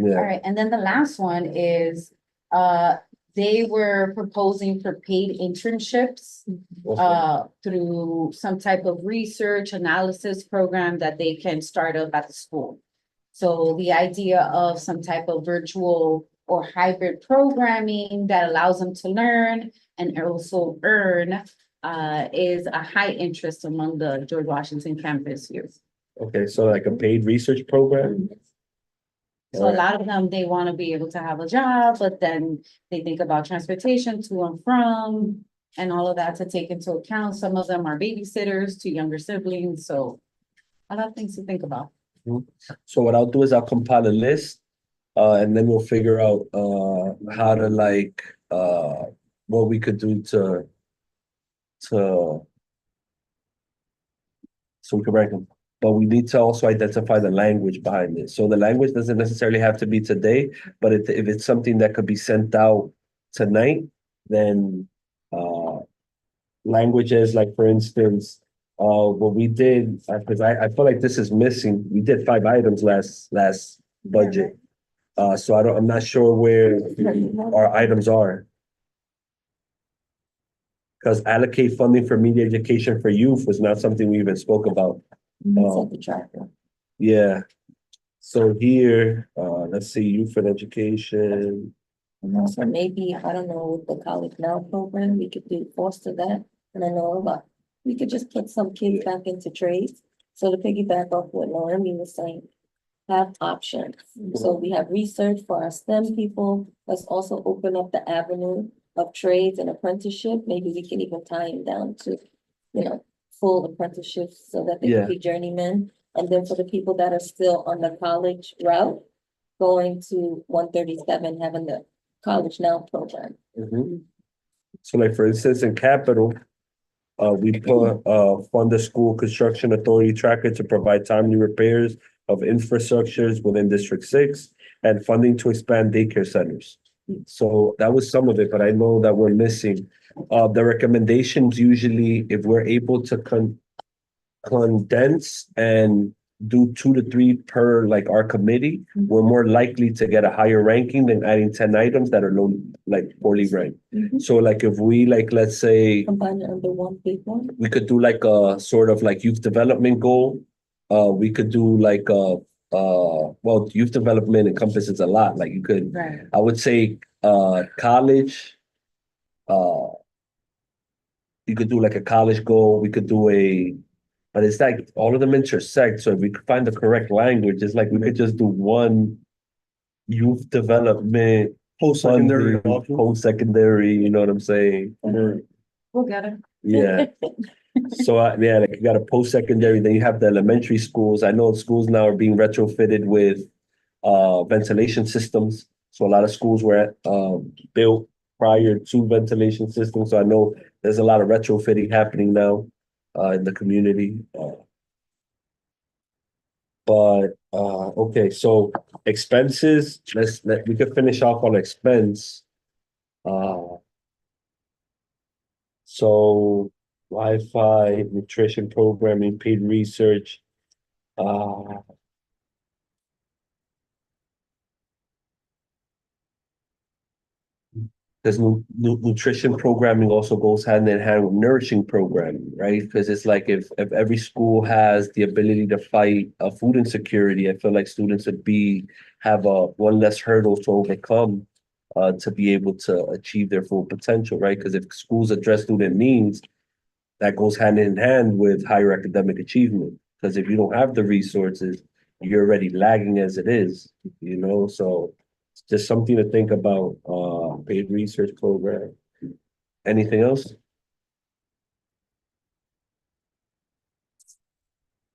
Yeah. All right, and then the last one is, they were proposing for paid internships, through some type of research analysis program that they can start up at the school. So the idea of some type of virtual or hybrid programming that allows them to learn and also earn, is a high interest among the George Washington campus youth. Okay, so like a paid research program? So a lot of them, they want to be able to have a job, but then they think about transportation to and from and all of that to take into account. Some of them are babysitters to younger siblings, so a lot of things to think about. So what I'll do is I'll compile a list, and then we'll figure out, how to like, what we could do to, so we can rank them. But we need to also identify the language behind it. So the language doesn't necessarily have to be today, but if it's something that could be sent out tonight, then, languages, like for instance, what we did, because I feel like this is missing. We did 5 items last budget. So I'm not sure where our items are. Because allocate funding for media education for youth was not something we even spoke about. Yeah. So here, let's see, youth and education. And also maybe, I don't know, with the College Now program, we could do foster that. And I know about, we could just put some kids back into trades. So to piggyback off what Naomi was saying, have options. So we have research for our STEM people. Let's also open up the avenue of trades and apprenticeship. Maybe we can even tie them down to, full apprenticeships so that they can be journeymen. And then for the people that are still on the college route, going to 137, having the College Now program. So like for instance, in Capital, we put fund the school construction authority tracker to provide timely repairs of infrastructures within District 6 and funding to expand daycare centers. So that was some of it, but I know that we're missing. The recommendations usually, if we're able to condense and do 2 to 3 per like our committee, we're more likely to get a higher ranking than adding 10 items that are low, like poorly ranked. So like if we like, let's say, Combine it under one big one. we could do like a sort of like youth development goal. We could do like well, youth development encompasses a lot. Like you could, I would say, college. You could do like a college goal. We could do but it's like all of them intersect. So if we could find the correct language, it's like we could just do one youth development, Post-secondary, post-secondary, you know what I'm saying? We'll get it. Yeah. So yeah, like you got a post-secondary, then you have the elementary schools. I know schools now are being retrofitted with ventilation systems. So a lot of schools were built prior to ventilation systems. So I know there's a lot of retrofitting happening now in the community. But okay, so expenses, we could finish off on expense. So Wi-Fi, nutrition programming, paid research. Because nutrition programming also goes hand in hand with nourishing programming, right? Because it's like if every school has the ability to fight food insecurity, I feel like students would have one less hurdle to overcome to be able to achieve their full potential, right? Because if schools address student needs, that goes hand in hand with higher academic achievement. Because if you don't have the resources, you're already lagging as it is, so it's just something to think about, paid research program. Anything else?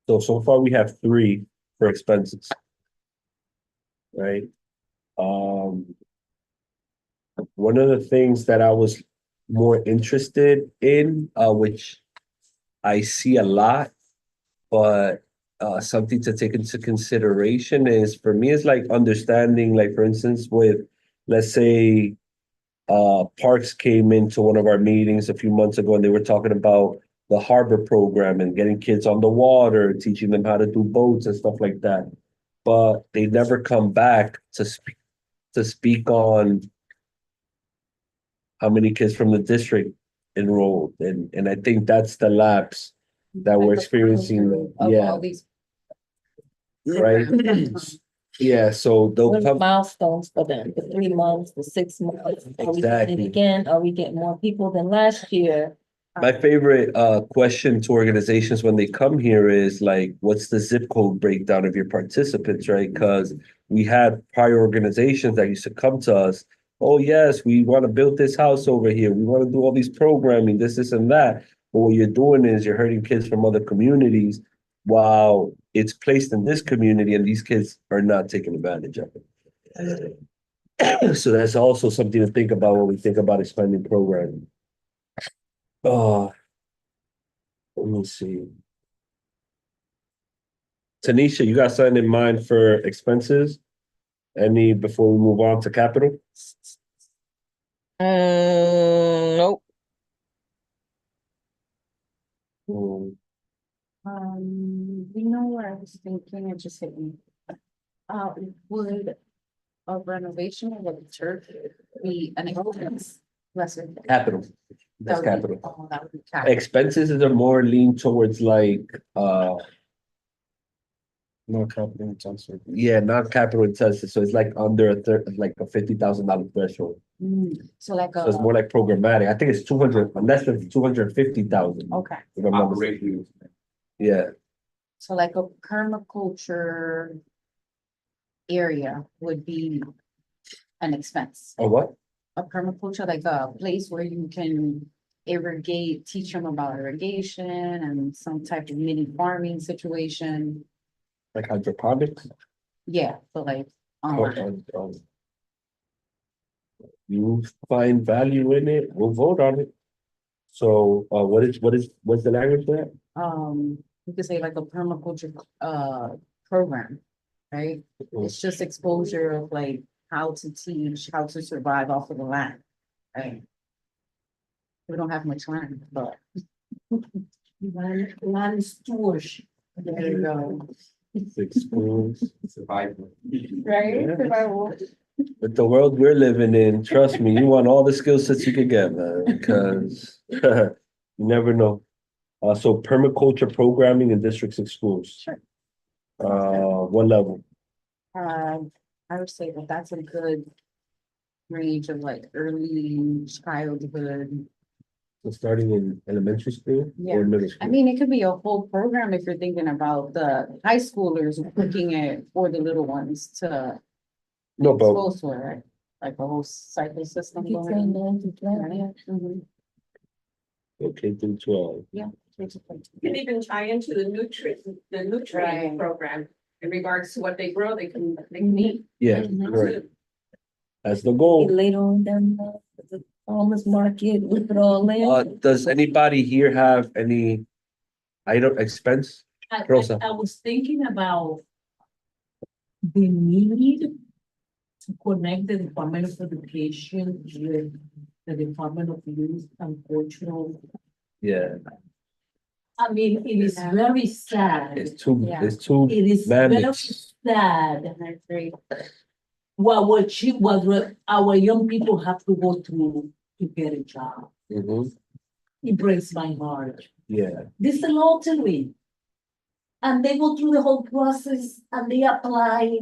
So far we have 3 for expenses. Right? One of the things that I was more interested in, which I see a lot, but something to take into consideration is, for me, is like understanding, like for instance, with, let's say, Parks came into one of our meetings a few months ago and they were talking about the harbor program and getting kids on the water, teaching them how to do boats and stuff like that. but they never come back to speak on how many kids from the district enrolled, and I think that's the lapse that we're experiencing. Of Yeah, all these right. programs. Yeah, so they'll What are come. milestones for them? The 3 months, the 6 months? Are we doing it Exactly. again? Are we getting more people than last year? My favorite question to organizations when they come here is like, what's the zip code breakdown of your participants, right? Because we had prior organizations that used to come to us. Oh, yes, we want to build this house over here. We want to do all these programming, this, and that. But what you're doing is you're hurting kids from other communities while it's placed in this community and these kids are not taking advantage of it. So that's also something to think about when we think about expanding programming. Oh, let me see. Tanisha, you got something in mind for expenses? Any before we move on to capital? Nope. Hmm, You know what I was thinking, it just hit me. Would a renovation of a church be an expense? Lesser. Capital. That's That would be- capital. oh, that would be capital. Expenses are more lean towards like No capital intensive. yeah, not capital intensive. So it's like under a third, like a $50,000 threshold. So like So it's more like programmatic. I think it's 200, less than 250,000. okay, If I'm not mistaken. Yeah, so like a permaculture area would be an expense. or what? A permaculture, like a place where you can irrigate, teach them about irrigation and some type of mini farming situation. Like hydroponics? Yeah, but like, Or, you find value in it, we'll vote on it. So, what's the language for that? you could say like a permaculture, program, right? It's just exposure of like how to teach, how to survive off of the land, right? We don't have much land, but. Land stewardship. There you go. Six schools. Survival. Right? Yeah. Survival. With the world we're living in, trust me, you want all the skill sets you could get, man, because you never know. So permaculture programming in districts and schools. Sure. What level? I would say that that's a good range of like early childhood. So starting in elementary school Yeah. or middle I school? mean, it could be a whole program if you're thinking about the high schoolers looking at for the little ones to No, but expose to it, right? Like a whole cycle system You going train on. them to plan, yeah. Mhm. okay, through 12. Basically. Can even tie into the nutrient Right. program in regards to what they grow, they can eat. Yeah, Mhm. right. That's the And goal. later on down the farmer's market, with it all in. Does anybody here have any item expense? Rosa. I was thinking about the need to connect the Department of Education with the Department of Youth and Cultural. Yeah, I mean, it is very sad. it's too, Yeah. it's too It is very managed. sad I agree. what our young people have to go through to get a job. Mhm. It breaks my heart. Yeah, This is a lottery. And they go through the whole process and they apply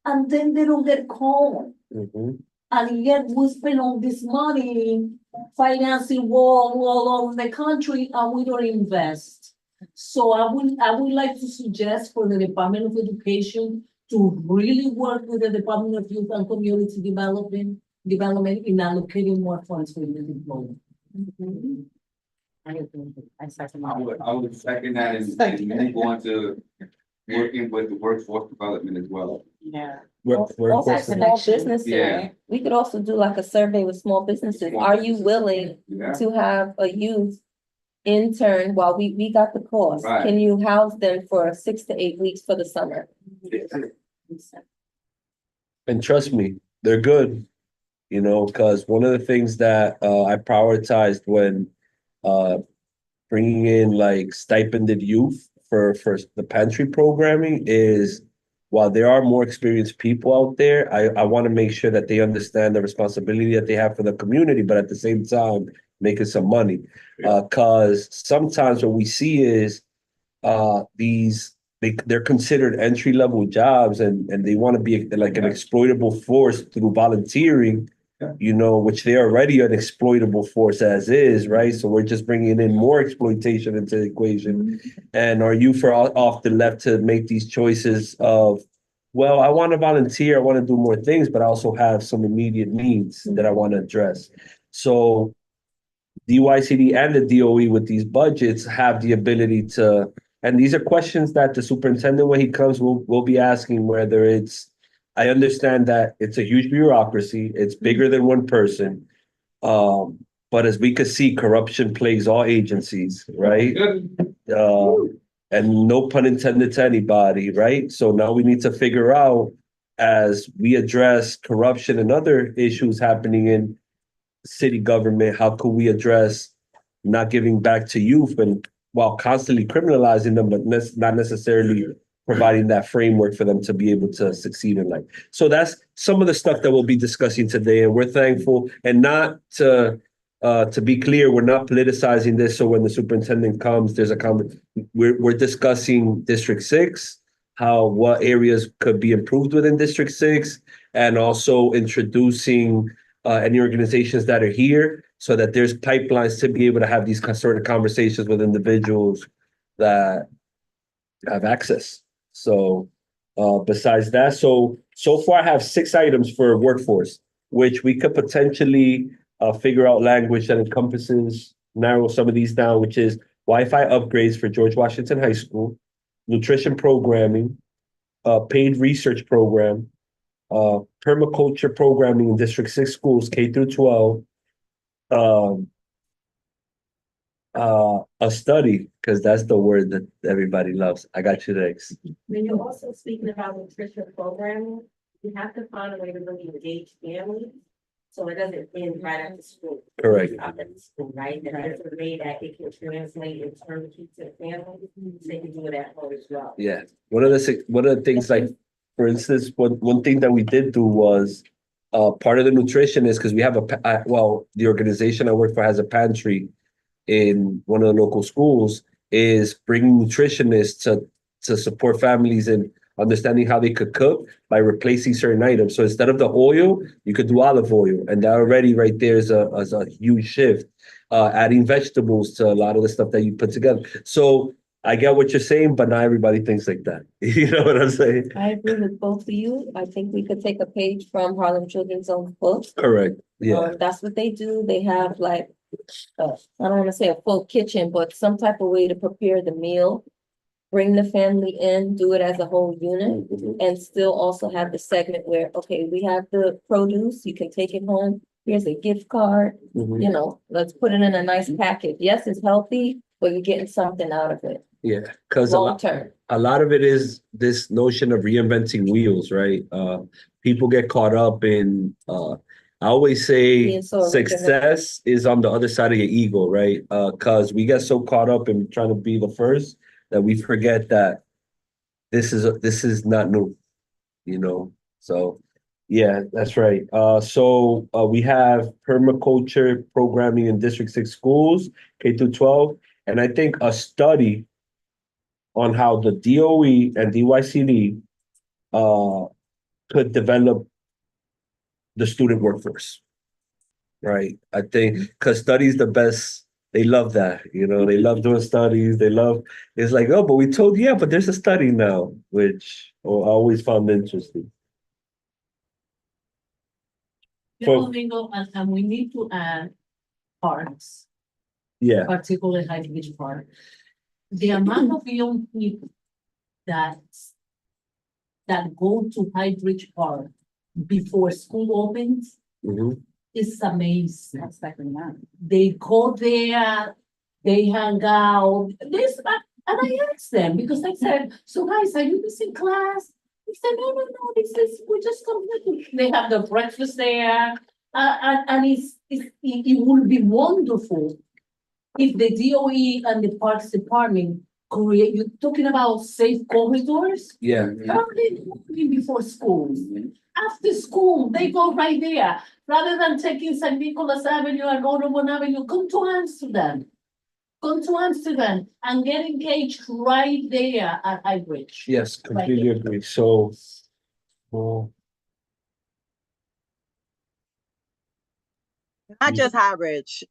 and then they don't get called. mhm. And yet we spend all this money financing wall all over the country and we don't invest. So I would like to suggest for the Department of Education to really work with the Department of Youth and Community Development in allocating more funds for youth employment. Mhm. I agree. I second I that. would second that and move on to working with the workforce development as well. Yeah. Also small connection. businesses, Yeah. we could also do like a survey with small businesses. Are you willing Yeah. to have a youth intern while we got the cost? Right. Can you house them for 6 to 8 weeks for the summer? And trust me, they're good, because one of the things that I prioritized when bringing in like stipended youth for the pantry programming is while there are more experienced people out there, I want to make sure that they understand the responsibility that they have for the community, but at the same time, making some money. Cause sometimes what we see is they're considered entry level jobs and they want to be like an exploitable force through volunteering, you know, which they're already an exploitable force as is, right? So we're just bringing in more exploitation into the equation. And our youth are often left to make these choices of, well, I want to volunteer, I want to do more things, but I also have some immediate needs that I want to address. So DYCD and the DOE with these budgets have the ability to, and these are questions that the superintendent, when he comes, will be asking, whether it's, I understand that it's a huge bureaucracy, it's bigger than one person. But as we could see, corruption plagues all agencies, right? And no pun intended to anybody, right? So now we need to figure out, as we address corruption and other issues happening in city government, how could we address not giving back to youth and while constantly criminalizing them, but not necessarily providing that framework for them to be able to succeed in life. So that's some of the stuff that we'll be discussing today, and we're thankful. And not to be clear, we're not politicizing this. So when the superintendent comes, there's a comment. We're discussing District 6, what areas could be improved within District 6, and also introducing any organizations that are here, so that there's pipelines to be able to have these sort of conversations with individuals that have access. So besides that, so far I have 6 items for workforce, which we could potentially figure out language that encompasses, narrow some of these down, which is Wi-Fi upgrades for George Washington High School, nutrition programming, paid research program, permaculture programming in District 6 schools, K through 12, a study, because that's the word that everybody loves. I got you next. When you're also speaking about nutrition programming, you have to find a way to really engage families. So it doesn't end right after school. Correct. After school, right? And there's a way that it can translate in terms of the family, so they can do it at home as well. Yeah. One of the things, like, for instance, one thing that we did do was part of the nutrition is because we have the organization I work for has a pantry in one of the local schools, is bringing nutritionists to support families in understanding how they could cook by replacing certain items. So instead of the oil, you could do olive oil. And that already right there is a huge shift. Adding vegetables to a lot of the stuff that you put together. So I get what you're saying, but not everybody thinks like that. You know what I'm saying? I agree with both of you. I think we could take a page from Harlem Children's own book. Correct. Yeah. That's what they do. They have like, I don't want to say a full kitchen, but some type of way to prepare the meal. Bring the family in, do it as a whole unit, and still also have the segment where, okay, we have the produce, you can take it home. Here's a gift card, you know, let's put it in a nice package. Yes, it's healthy, but you're getting something out of it. Yeah, because Long term. a lot of it is this notion of reinventing wheels, right? People get caught up in, I always say Being so success is on the other side of your ego, right? Because we get so caught up in trying to be the first that we forget that this is not new, you know? So yeah, that's right. So we have permaculture programming in District 6 schools, K through 12, and I think a study on how the DOE and DYCD could develop the student workforce, right? I think because studies the best, they love that, you know, they love doing studies, it's like, oh, but we told you, yeah, but there's a study now, which I always found interesting. And we need to add parks, Yeah. particularly High Beach Park. The amount of young people that go to High Bridge Park before school opens Mhm. is amazing. That's like that. They go there, they hang out, and I asked them, because I said, so guys, are you missing class? They said, no, we just come here to, they have the breakfast there, and it would be wonderful if the DOE and the Parks Department create, you're talking about safe corridors? Yeah, Early morning before school. After school, they go right there. Rather than taking San Nicolas Avenue and Audubon Avenue, come to Amsterdam. Come to Amsterdam and get engaged right there at High Bridge. yes, completely agree. So, well, Not just High Ridge,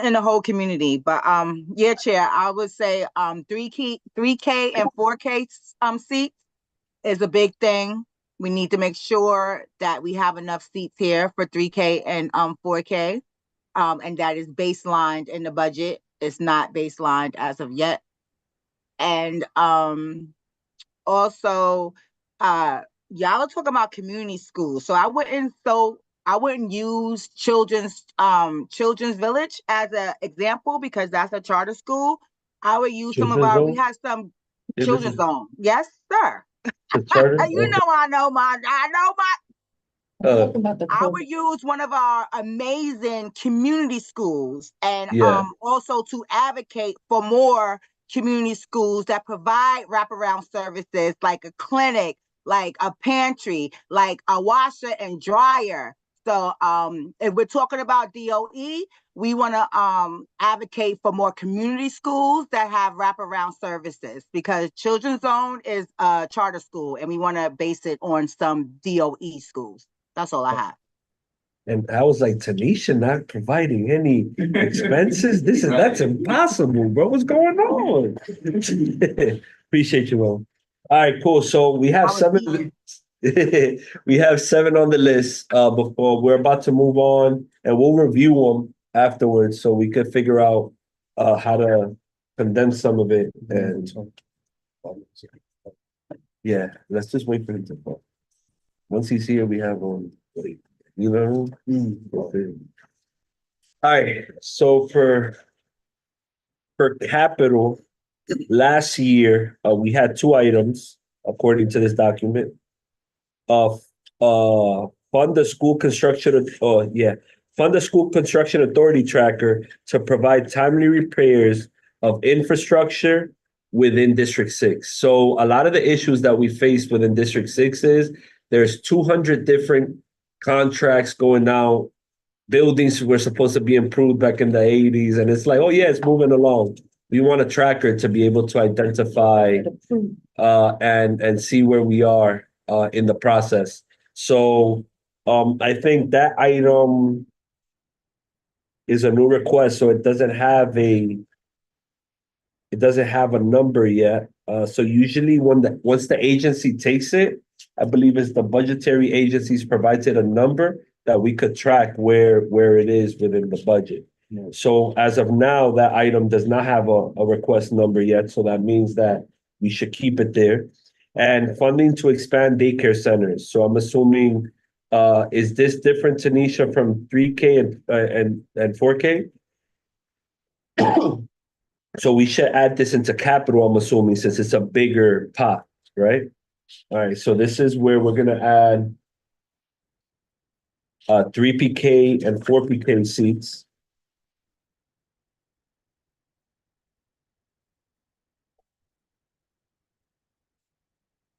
in the whole community, but, yeah, Chair, I would say, 3K and 4K, seats is a big thing. We need to make sure that we have enough seats here for 3K and, 4K. And that is baselined in the budget. It's not baselined as of yet. And, also, y'all are talking about community schools, so I wouldn't use Children's Village as an example because that's a charter school. I would use Children's we Zone? have some Yeah, children's zone. Yes, sir. the charter? You know I know my Uh, About the I would use one of our amazing community schools and Yeah. also to advocate for more community schools that provide wraparound services like a clinic, like a pantry, like a washer and dryer. So if we're talking about DOE, we want to advocate for more community schools that have wraparound services because Children's Zone is a charter school and we want to base it on some DOE schools. That's all I have. And I was like, Tanisha not providing any expenses? That's impossible, bro. What's going on? Appreciate you, Will. All right, cool. So we have I was seven. We have seven on the list. Before we're about to move on, and we'll review them afterwards, so we could figure out how to condense some of it. And yeah, let's just wait for him to call. Once he's here, we have on. You know. Okay. All right. So for capital, last year we had two items according to this document. Fund the school construction. Fund the school construction authority tracker to provide timely repairs of infrastructure within District 6. So a lot of the issues that we face within District 6 is there's 200 different contracts going out. Buildings were supposed to be improved back in the 80s, and it's like, oh yeah, it's moving along. We want a tracker to be able to identify and see where we are in the process. So I think that item is a new request, so it doesn't have a number yet. So usually once the agency takes it, I believe it's the budgetary agencies provided a number that we could track where it is within the budget. Yeah. So as of now, that item does not have a request number yet. So that means that we should keep it there. And funding to expand daycare centers. So I'm assuming, is this different, Tanisha, from 3K and 4K? So we should add this into capital, I'm assuming, since it's a bigger pot, right? All right, so this is where we're gonna add 3PK and 4PK seats.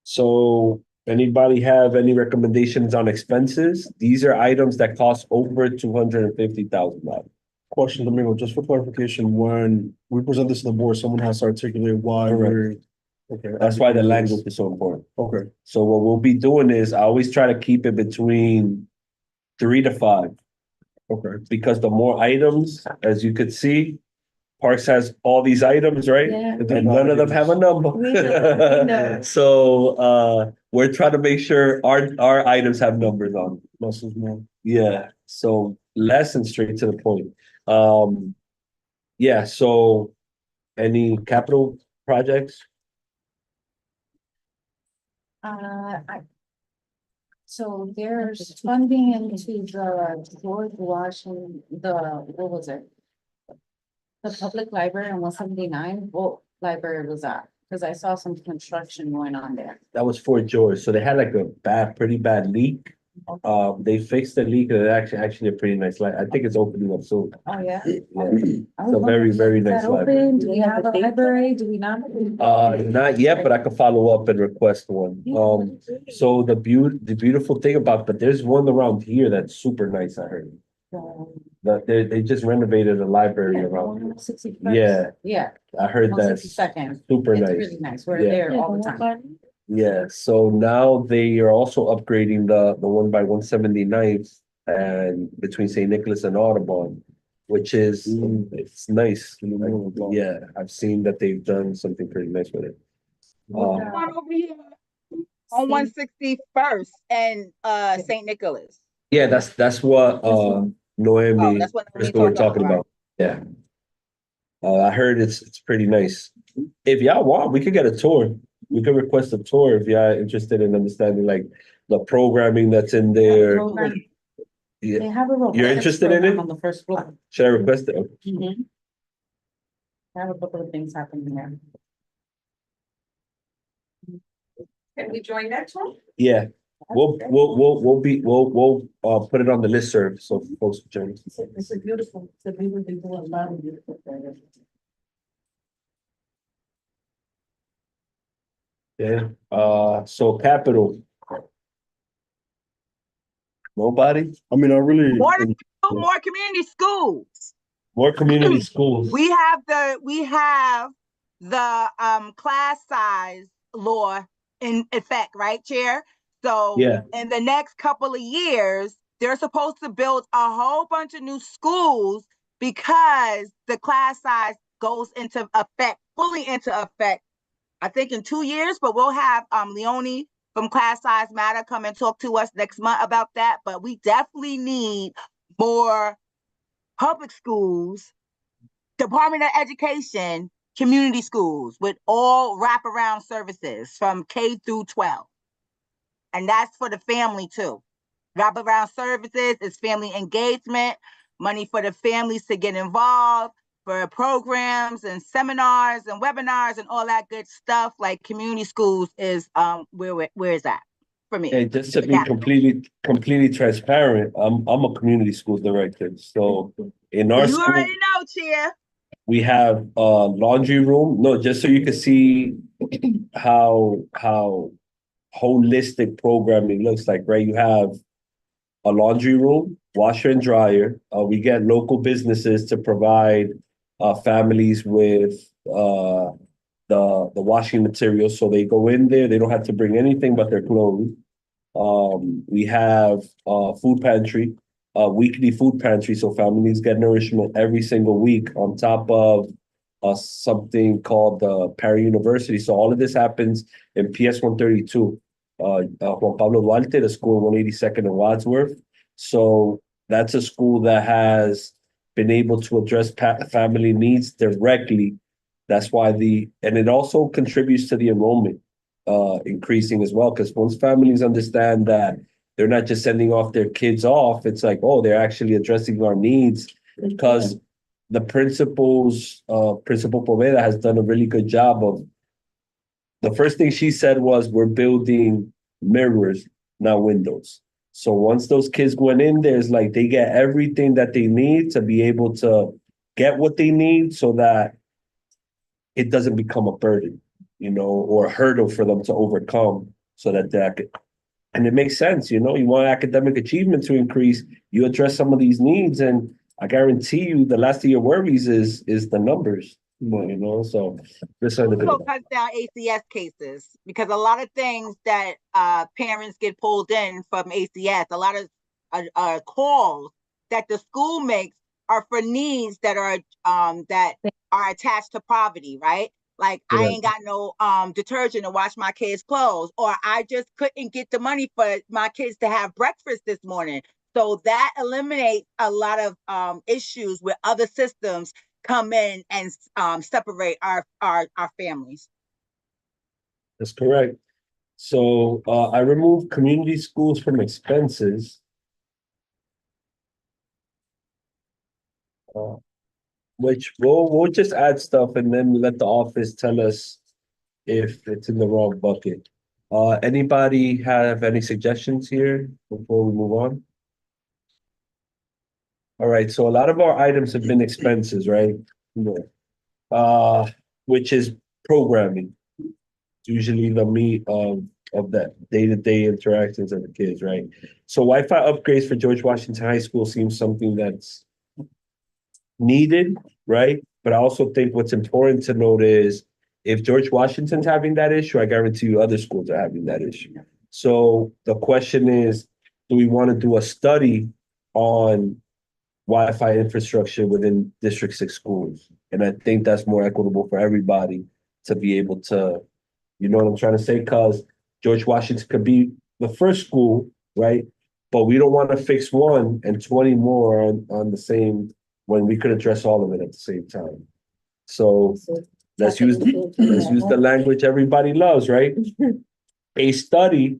So anybody have any recommendations on expenses? These are items that cost over $250,000. Question, Domingo, just for clarification, when we present this to the board, someone has to articulate why we're. Okay. That's why the language is so important. Okay, So what we'll be doing is I always try to keep it between 3 to 5. okay. Because the more items, as you could see, Parks has all these items, right? Yeah. And none of them have a number. We know. So we're trying to make sure our items have numbers on them. Less is more. Yeah, so less and straight to the point. Yeah, so any capital projects? So there's funding into the George Washington, what was it? The public library on 179, what library was that? Because I saw some construction going on there. That was Fort George. So they had like a pretty bad leak. They fixed the leak and it's actually a pretty nice light. I think it's opening up soon. Oh, yeah. Yeah. It's a very, very Is nice that library. open? Do we have a library? Do we not? Not yet, but I could follow up and request one. So the beautiful thing about, but there's one around here that's super nice, I heard. That they just renovated a library around here. 61st. Yeah, Yeah, I heard that's 162nd. super It's nice. really nice. We're Yeah. there all the time. Yeah, so now they are also upgrading the one by 179th and between St. Nicholas and Audubon, which is it's nice. Yeah, I've seen that they've done something pretty nice with it. One over here on 161st and St. Nicholas. Yeah, that's what Noemi that's what Noemi Crystal were talking talking about, about. Yeah. I heard it's pretty nice. If y'all want, we could get a tour. We could request a tour if y'all interested in understanding like the programming that's in there. Program. Yeah. They have a robotics You're interested in program it? on the first floor. Should I request it? Mhm. I have a couple of things happening there. Can we join that one? Yeah, we'll put it on the listserv so folks can join. It's a beautiful, they do a lot of beautiful things. Yeah, so capital. Nobody? I mean, I really. More community schools. More community schools. We have the class size law in effect, right, Chair? So Yeah. in the next couple of years, they're supposed to build a whole bunch of new schools because the class size goes into effect, fully into effect, I think in 2 years, but we'll have Leonie from Class Size Matter come and talk to us next month about that. But we definitely need more public schools, Department of Education, community schools with all wraparound services from K through 12. And that's for the family too. Wraparound services is family engagement, money for the families to get involved, for programs and seminars and webinars and all that good stuff. Like community schools is where is that for me? And just to be completely transparent, I'm a community school director. So in our You school, already know, Chair. we have a laundry room. No, just so you can see how holistic programming looks like, right? You have a laundry room, washer and dryer. We get local businesses to provide families with the washing materials. So they go in there, they don't have to bring anything but their clothes. We have food pantry, weekly food pantry, so families get nourishment every single week on top of something called the Perry University. So all of this happens in PS 132. Juan Pablo Duarte, the school 182nd and Wadsworth. So that's a school that has been able to address family needs directly. That's why and it also contributes to the enrollment increasing as well. Because once families understand that they're not just sending off their kids off, it's like, oh, they're actually addressing our needs. Because the Principal Poveda has done a really good job of, the first thing she said was, we're building mirrors, not windows. So once those kids went in there, it's like they get everything that they need to be able to get what they need so that it doesn't become a burden, or a hurdle for them to overcome so that and it makes sense, you want academic achievement to increase, you address some of these needs, and I guarantee you the last of your worries is the numbers, so this Also cuts down ACS cases because a lot of things that parents get pulled in from ACS, a lot of calls that the school makes are for needs that are attached to poverty, right? Like I ain't got no detergent to wash my kids' clothes, or I just couldn't get the money for my kids to have breakfast this morning. So that eliminates a lot of issues with other systems come in and separate our families. That's correct. So I removed community schools from expenses. Which we'll just add stuff and then let the office tell us if it's in the wrong bucket. Anybody have any suggestions here before we move on? All right, so a lot of our items have been expenses, right? Which is programming. It's usually the meat of that day-to-day interactions of the kids, right? So Wi-Fi upgrades for George Washington High School seems something that's needed, right? But I also think what's important to note is if George Washington's having that issue, I guarantee you other schools are having that issue. So the question is, do we want to do a study on Wi-Fi infrastructure within District 6 schools? And I think that's more equitable for everybody to be able to, you know what I'm trying to say? Because George Washington could be the first school, right? But we don't want to fix one and 20 more on the same, when we could address all of it at the same time. So let's use the language everybody loves, right? A study.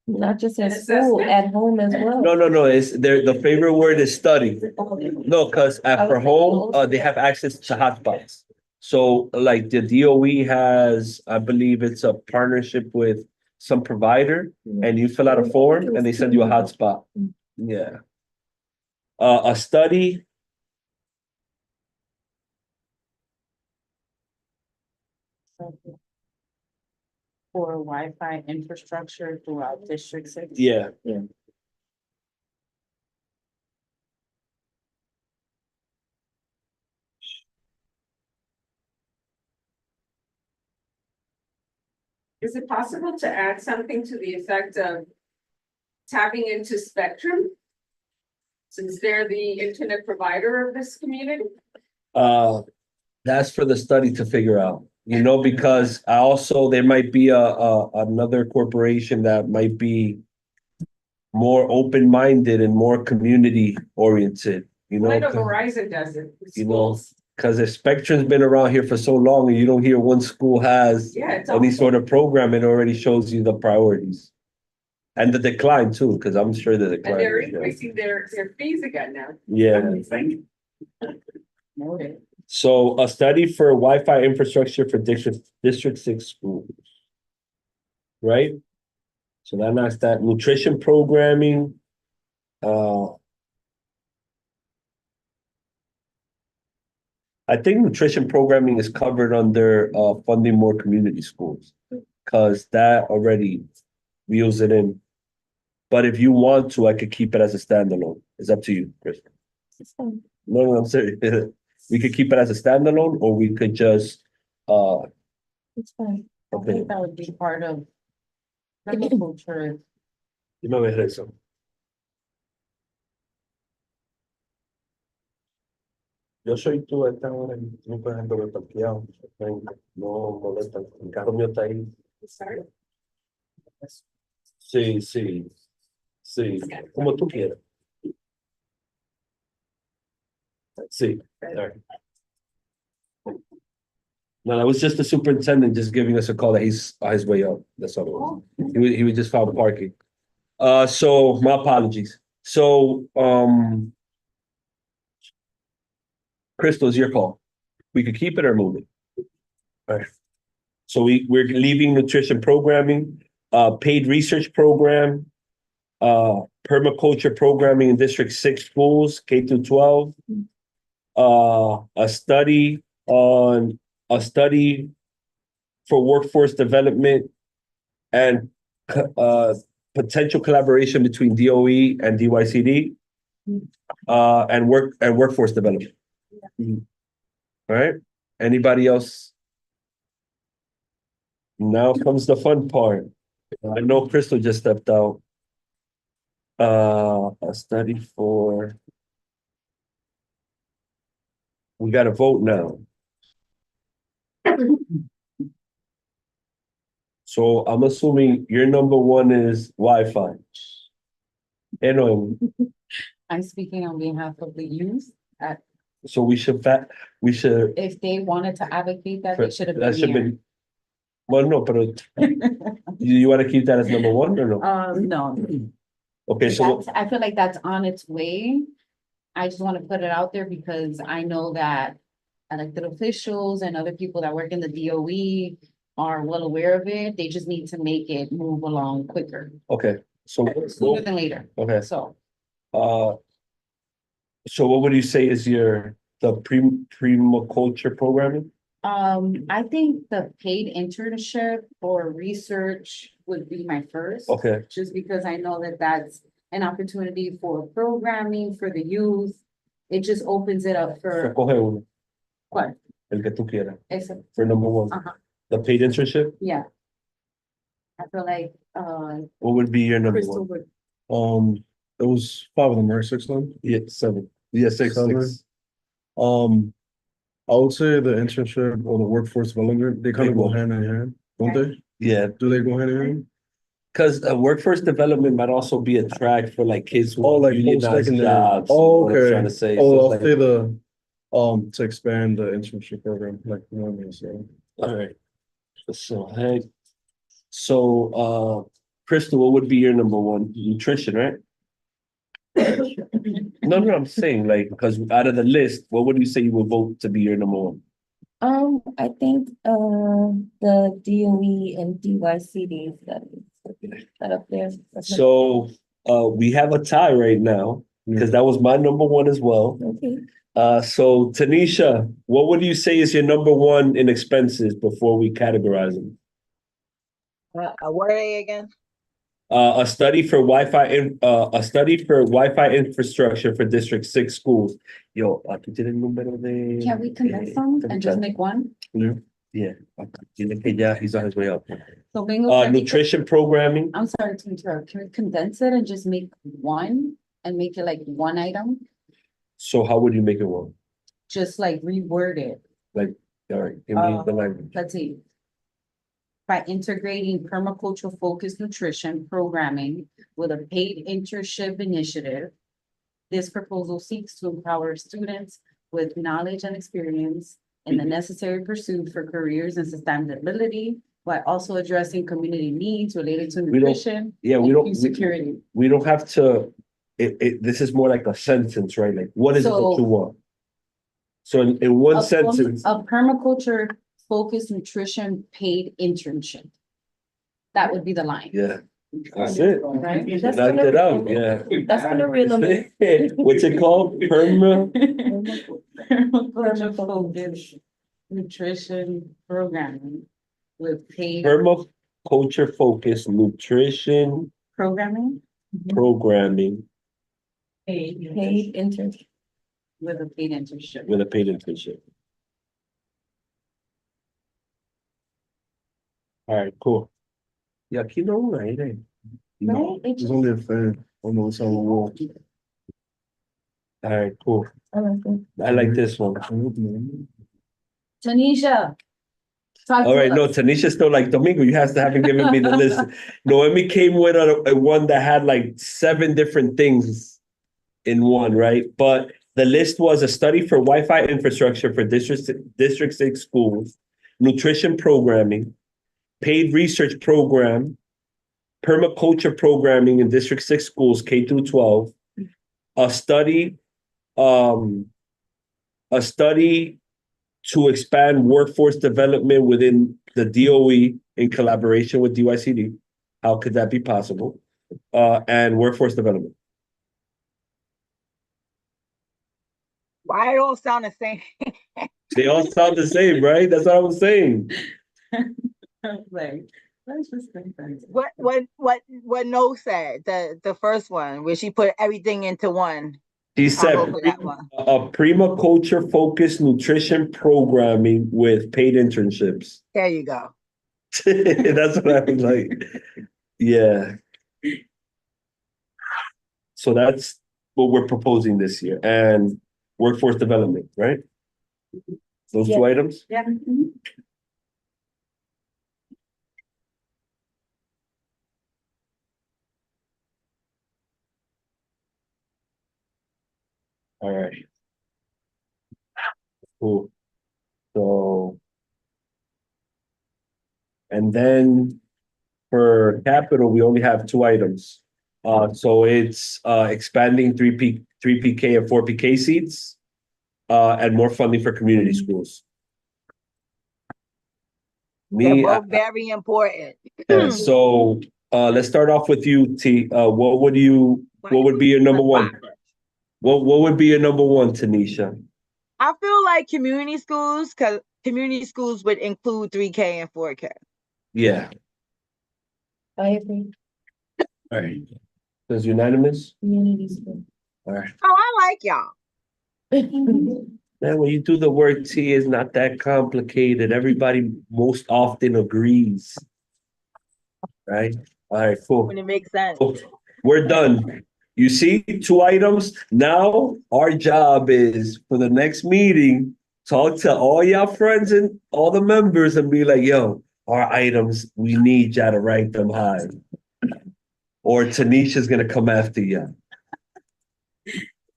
Not just in school, at home as well. No. It's the favorite word is study. No, because for home, they have access to hotspots. So like the DOE has, I believe it's a partnership with some provider, and you fill out a form and they send you a hotspot. Yeah. A study. For Wi-Fi infrastructure throughout District 6. Yeah. Is it possible to add something to the effect of tapping into Spectrum? Since they're the internet provider of this community? That's for the study to figure out, because I also, there might be another corporation that might be more open-minded and more community-oriented, I know Verizon does it. with schools. because if Spectrum's been around here for so long and you don't hear one school has Yeah, it's any awesome. sort of program, it already shows you the priorities. And the decline too, because I'm sure the decline. And they're is, increasing their fees again now. Yeah. Noted. So a study for Wi-Fi infrastructure for District 6 schools. Right? So that's that. Nutrition programming. I think nutrition programming is covered under funding more community schools. Because that already wheels it in. But if you want to, I could keep it as a standalone. It's up to you, Chris. No, I'm serious. We could keep it as a standalone, or we could just It's fine. I okay. think that would be part of agriculture. Dime a ver eso. Yo soy tú a esta hora y tú puedes andar parqueado. No molesta. El carro mío está ahí. Sí, sí. Sí. Como tú quieras. Sí. There. No, that was just the superintendent just giving us a call that he's on his way up. That's all it was. He was just found parking. So my apologies. So, Crystal, it's your call. We could keep it or move it. All right. So we're leaving nutrition programming, paid research program, permaculture programming in District 6 schools, K through 12. A study for workforce development and potential collaboration between DOE and DYCD, and workforce development. All right. Anybody else? Now comes the fun part. I know Crystal just stepped out. A study for. We got to vote now. So I'm assuming your number one is Wi-Fi. I'm speaking on behalf of the youth. So we should If they wanted to advocate that, they should have been here. Well, no, but you want to keep that as number one or no? No. Okay, so I feel like that's on its way. I just want to put it out there because I know that elected officials and other people that work in the DOE are well aware of it. They just need to make it move along quicker, Okay, so, sooner than later. okay, So, uh. So what would you say is the permaculture programming? I think the paid internship or research would be my first. Okay, Just because I know that that's an opportunity for programming for the youth. It just opens it up so for, coge uno, what, el que tú quieras, it's, for number one. uh-huh, The paid internship, yeah. I feel like, what would be your number Crystal one? would, It was five of them, right? Six of them? Yeah, seven. Yeah, six. Seven. I would say the internship or the workforce development, they kind Big of go one. hand in hand, don't they? Yeah, Do they go hand in hand? because workforce development might also be a track for like kids who Oh, want like unionized post-secondary. jobs. Oh, what I'm trying okay. to say. Oh, So I'll it's say like, to expand the internship program, like, you know what I mean, so. all right. So, hey, Crystal, what would be your number one? Nutrition, right? No, I'm saying like, because out of the list, what would you say you would vote to be your number one? I think, the DOE and DYCD that up there. So, we have a tie right now, because that was my number one as well. Okay. So Tanisha, what would you say is your number one in expenses before we categorize them? What are they again? A study for Wi-Fi infrastructure for District 6 schools. Yo, tú tienes el número de. can we condense them and just make one? Yeah, tiene que ya, he's on his way up. So bingo. can we- Nutrition programming, I'm sorry to interrupt. Can we condense it and just make one and make it like one item? so how would you make it one? Just like reword it. All right, give me the language. Let's see. By integrating permaculture focused nutrition programming with a paid internship initiative. This proposal seeks to empower students with knowledge and experience in the necessary pursuit for careers and sustainability, while also addressing community needs related to don't- nutrition. Yeah, and we food don't, security. we don't have to, this is more like a sentence, right? Like, what is it that So- you want? So in one A sentence, A permaculture focused nutrition paid internship. That would be the line. yeah, that's it. Right? That's Knocked gonna- it out, yeah. That's gonna really. What's it called? Permaculture focused nutrition programming with paid Permaculture focused nutrition programming programming Paid internship. with a paid internship. with a paid internship. All right, cool. Yeah, aquí no una, eh. No. Right? It There's just- only a fan on the other wall. All right, cool. I like it. I like this one. Tanisha. talk All to right, no, us. Tanisha's still like, Domingo, you haven't given me the list. Noemi came with a one that had like 7 different things in one, right? But the list was a study for Wi-Fi infrastructure for District 6 schools, nutrition programming, paid research program, permaculture programming in District 6 schools, K through 12, a study to expand workforce development within the DOE in collaboration with DYCD. How could that be possible? And workforce development. Why it all sound the same? They all sound the same, right? That's what I was saying. Like, let's just think that. What No said, the first one, where she put everything into one. He I'll said vote for that one. a permaculture focused nutrition programming with paid internships. There you go. That's what I was like. Yeah. So that's what we're proposing this year, and workforce development, right? Those 2 items? Yeah. All right. Cool. So. And then for capital, we only have 2 items. So it's expanding 3PK and 4PK seats. And more funding for community schools. They're Me, both very important. yeah, so, let's start off with you, T. What would be your number one? What would be your number one, Tanisha? I feel like community schools, because community schools would include 3K and 4K. Yeah, I agree. all right. Is unanimous? Community school. All right. Oh, I like y'all. Man, when you do the work, T, is not that complicated. Everybody most often agrees. Right? All right, cool. When it makes sense. Cool. We're done. You see, 2 items. Now our job is for the next meeting, talk to all y'all friends and all the members and be like, yo, our items, we need y'all to rank them high. Or Tanisha's gonna come after you.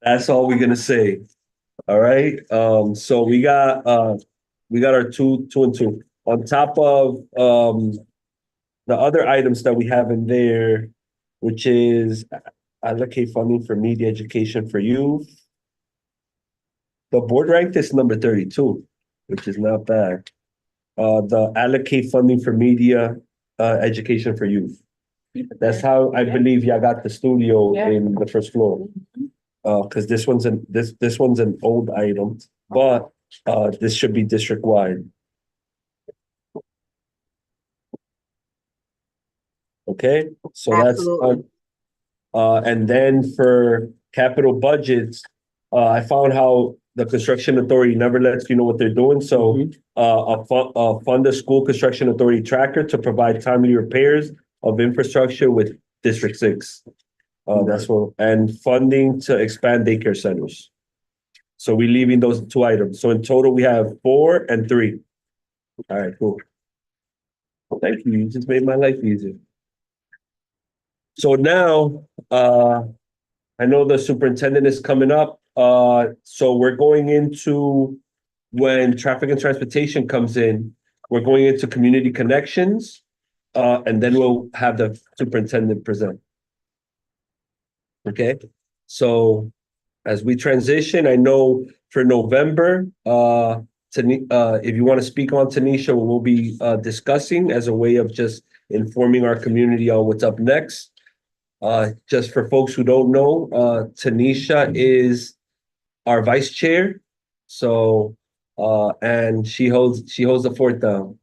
That's all we're gonna say. All right. So we got our two and two. On top of the other items that we have in there, which is allocate funding for media education for youth. The board ranked this number 32, which is not bad. The allocate funding for media education for youth. That's how I believe y'all got the studio in the first floor. Because this one's an old item, but this should be district wide. Okay, so that's Absolutely. and then for capital budgets, I found how the construction authority never lets you know what they're doing. So fund the school construction authority tracker to provide timely repairs of infrastructure with District 6. That's what, and funding to expand daycare centers. So we're leaving those 2 items. So in total, we have 4 and 3. All right, cool. Thank you. You just made my life easier. So now, I know the superintendent is coming up. So we're going into when traffic and transportation comes in, we're going into community connections, and then we'll have the superintendent present. Okay, so as we transition, I know for November, if you want to speak on Tanisha, we'll be discussing as a way of just informing our community on what's up next. Just for folks who don't know, Tanisha is our vice chair. So, and she holds the fort down.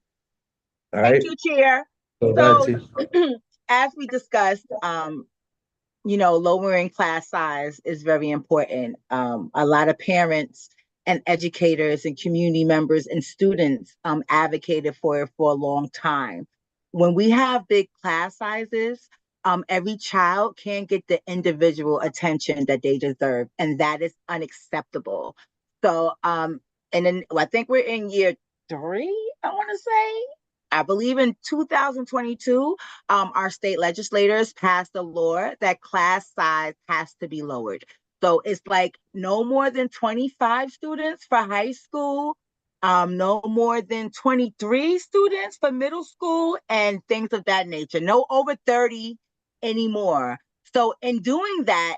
All right. Thank you, Chair. So, So, as we discussed, lowering class size is very important. A lot of parents and educators and community members and students advocated for it for a long time. When we have big class sizes, every child can't get the individual attention that they deserve, and that is unacceptable. So, and then I think we're in year 3, I want to say. I believe in 2022, our state legislators passed a law that class size has to be lowered. So it's like no more than 25 students for high school, no more than 23 students for middle school, and things of that nature. No over 30 anymore. So in doing that,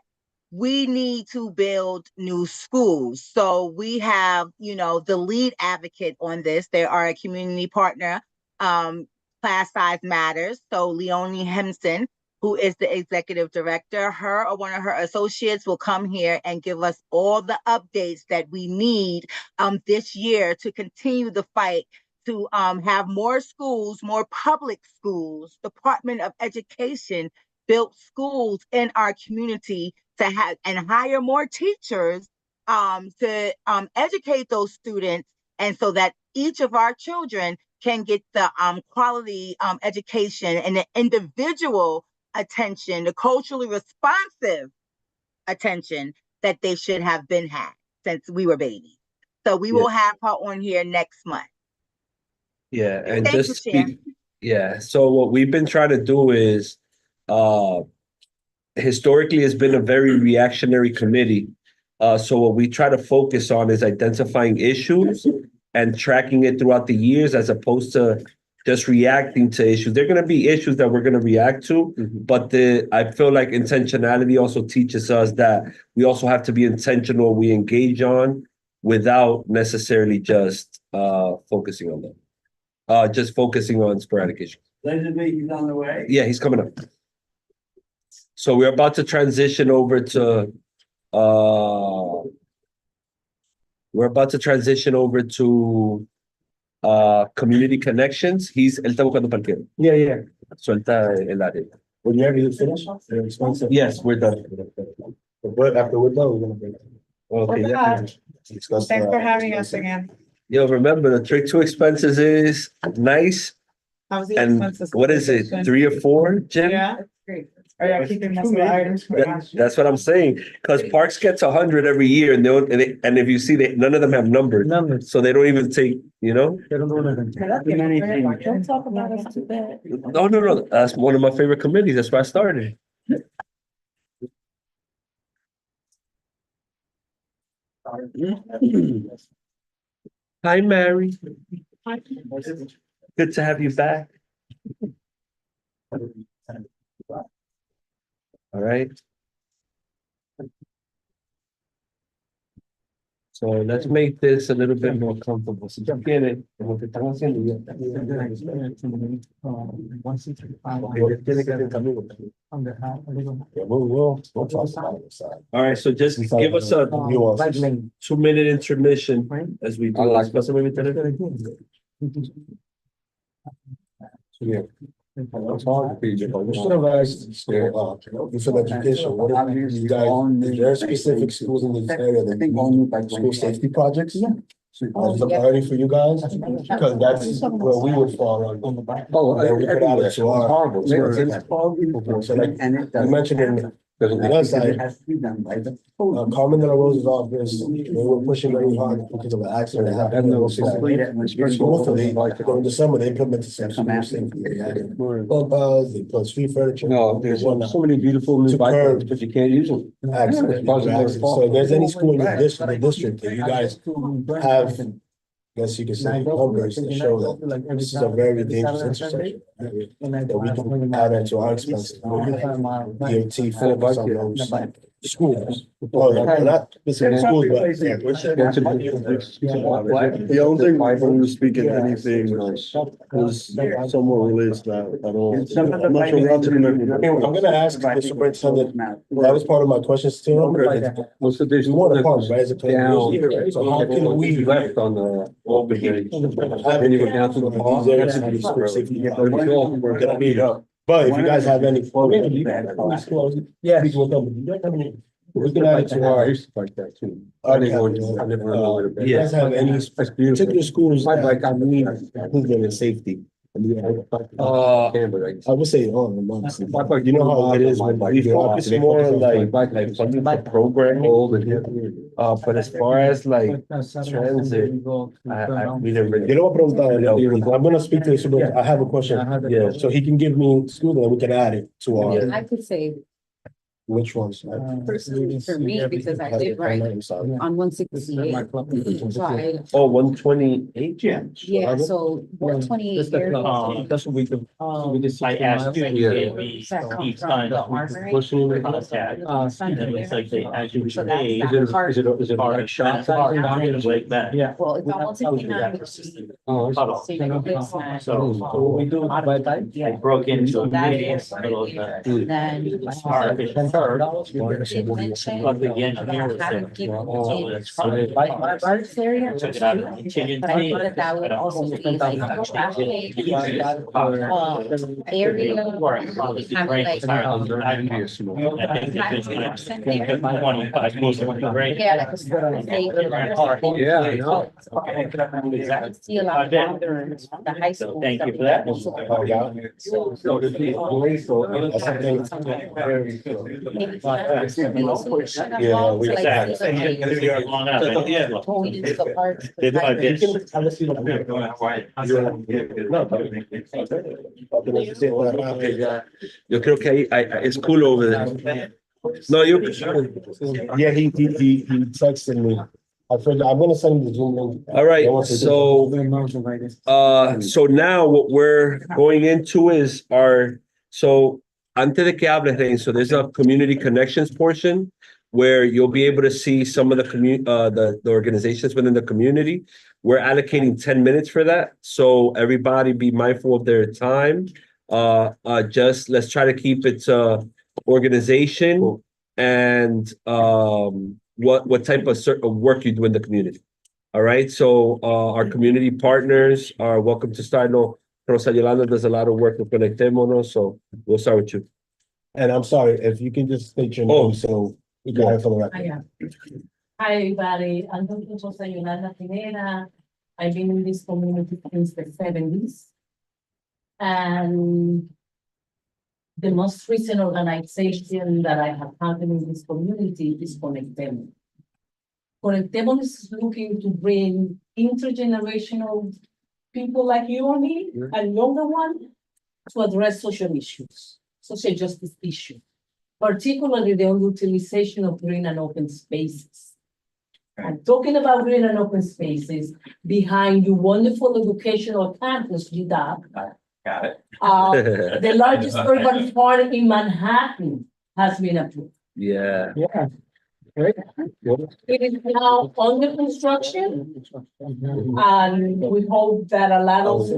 we need to build new schools. So we have, the lead advocate on this. They are a community partner. Class Size Matters. So Leonie Hemson, who is the executive director, her or one of her associates will come here and give us all the updates that we need this year to continue the fight to have more schools, more public schools, Department of Education built schools in our community to have and hire more teachers to educate those students, and so that each of our children can get the quality education and the individual attention, the culturally responsive attention that they should have been had since we were babies. So we will have her on here next month. Yeah, and Thank you, Chair. yeah. So what we've been trying to do is, historically, it's been a very reactionary committee. So what we try to focus on is identifying issues and tracking it throughout the years, as opposed to just reacting to issues. There are going to be issues that we're going to react to, but I feel like intentionality also teaches us that we also have to be intentional. We engage on without necessarily just focusing on them. just focusing on sporadic issues. He's on the way. Yeah, he's coming up. So we're about to transition over to, community connections. Él está buscando parqueo. Yeah. Suelta el área. When you have finished, they're expensive. Yes, we're done. But after we're done, we're gonna bring. Okay, yeah. Discuss. Thanks for having us again. Yo, remember, the trick to expenses is nice. How's the And expenses? what is it, 3 or 4, Jim? Yeah. Are you keeping most of the items for last year? That's what I'm saying, because Parks gets 100 every year and and if you see that, none of them have numbers, so they don't even take, Don't talk about us too bad. No, that's one of my favorite committees, that's why I started. Hi, Mary. Good to have you back. All right. So let's make this a little bit more comfortable. Si ya quieren, como que están haciendo ya. Tiene que ser conmigo. All right, so just give us a 2-minute intermission as we do. We should have asked, for education, what if you guys, is there specific schools in this area that need school safety projects? As a priority for you guys, because that's where we would fall on. That we could add it to our. So like, you mentioned in the other side, Carmen de la Rosa's office, they were pushing very hard because of the accident that happened. In December, they implemented some school safety. They added bump they put street furniture. No, there's so many beautiful new bikes, but you can't use them. Accident. So if there's any school in the district that you guys have, I guess you could say, numbers to show that this is a very dangerous intersection. That we can add that to our expenses. DOT focus on those schools. Well, not specific schools, but. The only thing when we were speaking, anything was somewhat related to that at all. I'm not sure how to connect with I'm gonna ask the superintendent, that was part of my questions to him. What's the There's more departments, right? As a down. So how can we? Left on the open gate. Then you go down to the bar. We're gonna meet up. But if you guys have any. Yeah. We can add it to our. Like that too. You guys have any particular schools that need safety? I would say, you know how it is when We focus more on like funding for programming. But as far as like transit, we didn't really. You know what, bro, I'm gonna speak to the superintendent. I have a question. Yeah. So he can give me school and we can add it to our, I could say which ones? personally for me, because I did write on 168. So I, Oh, 128? yeah, so 128 areas. That's what we do. I asked you, you gave me each time contact. And it's like they actually So that's pay. that part. Is it our shop? Like that. Yeah. Well, it's on 169, which is. So you know, it's not- So what we do, I broke into a meeting, middle of that. Then. Our third. Did mention, But the engineer was I there. haven't given So it it's fine. arts area. Took it out of the contingency. But I thought that would also be like traffic, area, kind of like. Yeah, like a certain stage. Yeah, I know. I see a lot of veterans, the high school. Thank you for that. Yeah, we- Going into the parks. Yo creo que it's cool over there. No, you. Yeah, he texted me. I forgot, I'm gonna send him the Zoom link. All right, so now what we're going into is antes de que hables, Rein, so there's a community connections portion where you'll be able to see some of the the organizations within the community. we're allocating 10 minutes for that. So everybody be mindful of their time. Just let's try to keep it organization and what type of work you do in the community. All right. So our community partners are welcome to start. No, Rosa Yolanda does a lot of work with Conectémonos, so we'll start with you. And I'm sorry, if you can just state your name, so we can have it for the record. Hi, everybody. I'm Dr. Rosa Yolanda Pineda. I've been in this community since the 70s. And the most recent organization that I have found in this community is Conectémonos. Conectémonos is looking to bring intergenerational people like you and me and younger one to address social issues, social justice issues, particularly the utilization of green and open spaces. And talking about green and open spaces, behind your wonderful educational campus, UW, Got it. the largest urban park in Manhattan has been approved. Yeah. Yeah. Right. It is now under construction, and we hope that a lot of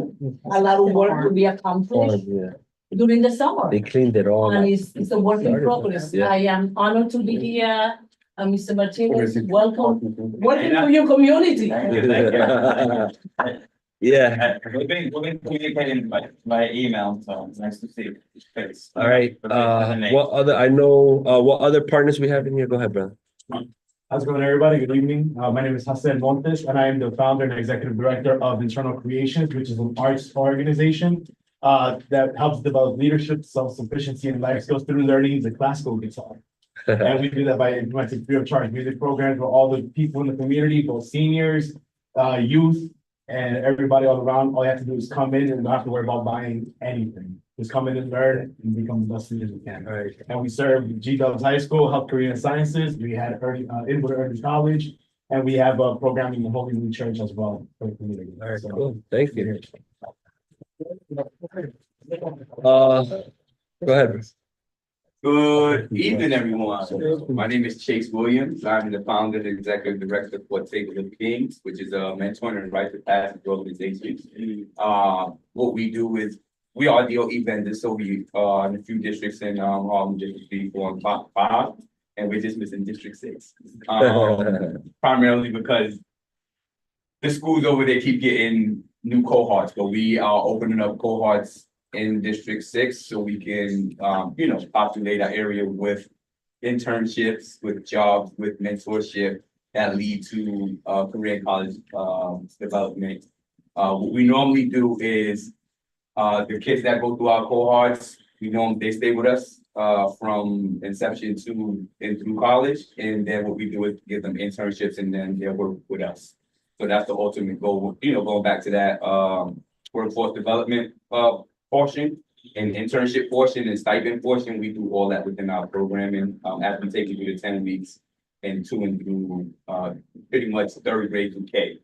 work will be accomplished Yeah. during the summer. They cleaned it all And up. it's a work in progress. Yeah. I am honored to be here. Mr. Martinez, welcome to your community. Yeah. We've been communicating by email, so it's nice to see your face. All right. What other partners we have in here? Go ahead, brother. How's it going, everybody? Good evening. My name is Hassan Montes, and I am the founder and executive director of Internal Creations, which is an arts organization that helps develop leadership, self-sufficiency, and life skills through learning the classical guitar. And we do that by implementing free of charge music programs for all the people in the community, both seniors, youth, and everybody all around. All you have to do is come in and not have to worry about buying anything. Just come in and learn and become the best leaders we can. All right. And we serve G-Dubs High School, Health Career and Sciences. We had Inwood Early College, and we have programming in Holy New Church as well for the community. All right, So, cool. Thank you. Go ahead. Good evening, everyone. My name is Chase Williams. I'm the founder and executive director for Table of Kings, which is a mentoring and rite of passage organization. What we do is we are DOE vendors, so we are in a few districts in Harlem, District 3, 4, and 5, and we're just missing District 6. Primarily because the schools over there keep getting new cohorts, but we are opening up cohorts in District 6 so we can, populate our area with internships, with jobs, with mentorship that lead to career and college development. What we normally do is the kids that go through our cohorts, they stay with us from inception to and through college, and then what we do is give them internships and then they'll work with us. So that's the ultimate goal. Going back to that workforce development portion and internship portion and stipend portion, we do all that within our programming as we take you through the 10 weeks and through pretty much third grade through K.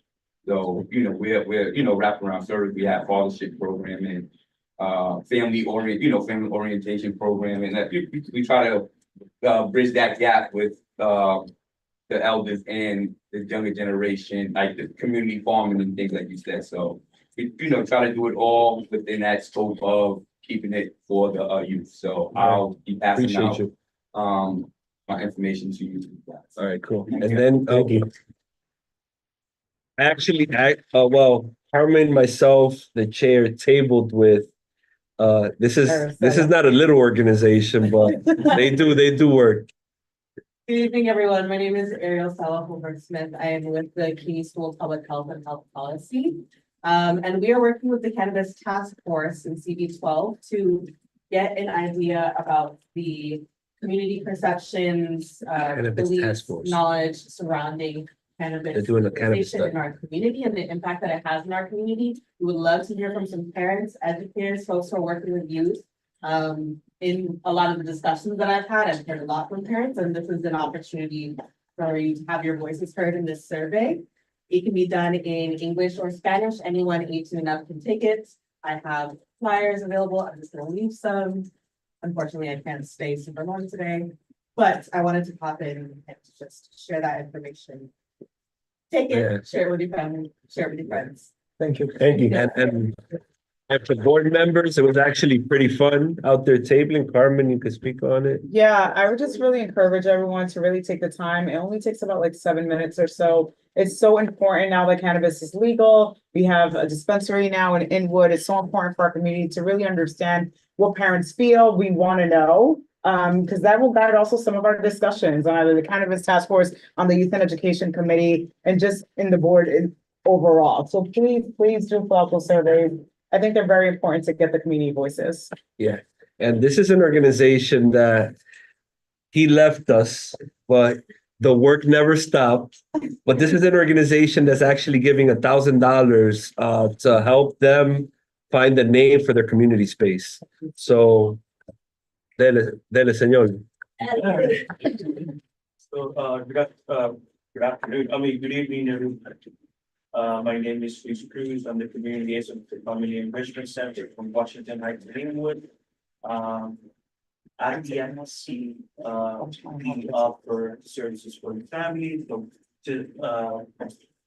So, we're wraparound service. We have fathership programming, family orientation programming. We try to bridge that gap with the elders and the younger generation, like the community farming and things like you said. So, we try to do it all within that scope of keeping it for the youth. So I'll be passing out my information to you guys. All right, cool. And then Carmen, myself, the chair tabled with this is not a little organization, but they do work. Good evening, everyone. My name is Ariel Sala Hobart-Smith. I am with the Key School Public Health and Health Policy. And we are working with the Cannabis Task Force in CB12 to get an idea about the community perceptions, beliefs, knowledge surrounding cannabis legalization in our community and the impact that it has in our community. We would love to hear from some parents, educators, folks who are working with youth. In a lot of the discussions that I've had, I've heard a lot from parents, and this is an opportunity for you to have your voices heard in this survey. It can be done in English or Spanish. Anyone 18 and up can take it. I have flyers available. I'm just going to leave some. Unfortunately, I can't stay super long today, but I wanted to pop in and just share that information Take Yeah. it, share it with your family, share it with your friends. Thank you. Thank you. And for board members, it was actually pretty fun out there tabling. Carmen, you could speak on it. Yeah, I would just really encourage everyone to really take the time. It only takes about like 7 minutes or so. It's so important now that cannabis is legal. We have a dispensary now in Inwood. It's so important for our community to really understand what parents feel. We want to know. Because that will guide also some of our discussions on either the cannabis task force, on the youth and education committee, and just in the board overall. So please do fill out those surveys. I think they're very important to get the community voices. Yeah, and this is an organization that he left us, but the work never stopped. But this is an organization that's actually giving $1,000 to help them find a name for their community space. So, dele, señor. So, good afternoon, good evening, everyone. My name is Luis Cruz. I'm the community liaison for the Family Enrichment Center from Washington Heights, Greenwood. At the NSC, we offer services for the family.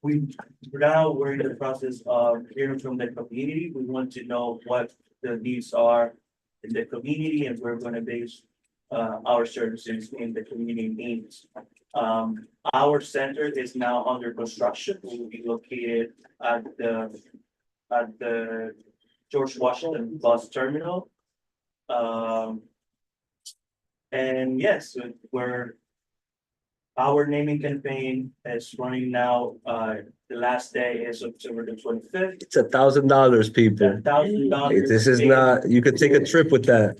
We're in the process of hearing from the community. We want to know what the needs are in the community, and we're going to base our services in the community needs. Our center is now under construction. We will be located at the George Washington bus terminal. And yes, our naming campaign is running now. The last day is October the 25th. It's $1,000, people. $1,000. This is not, you could take a trip with that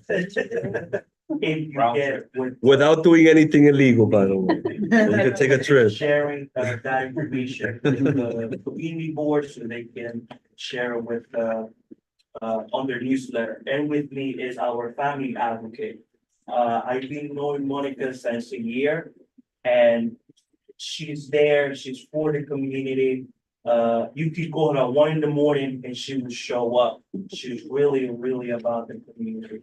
If you get without doing anything illegal, by the way. You could take a trip. sharing that information with the community board so they can share it with on their newsletter. And with me is our family advocate. I've been knowing Monica since a year, and she's there, she's for the community. You could go at 1 a.m. and she will show up. She's really about the community.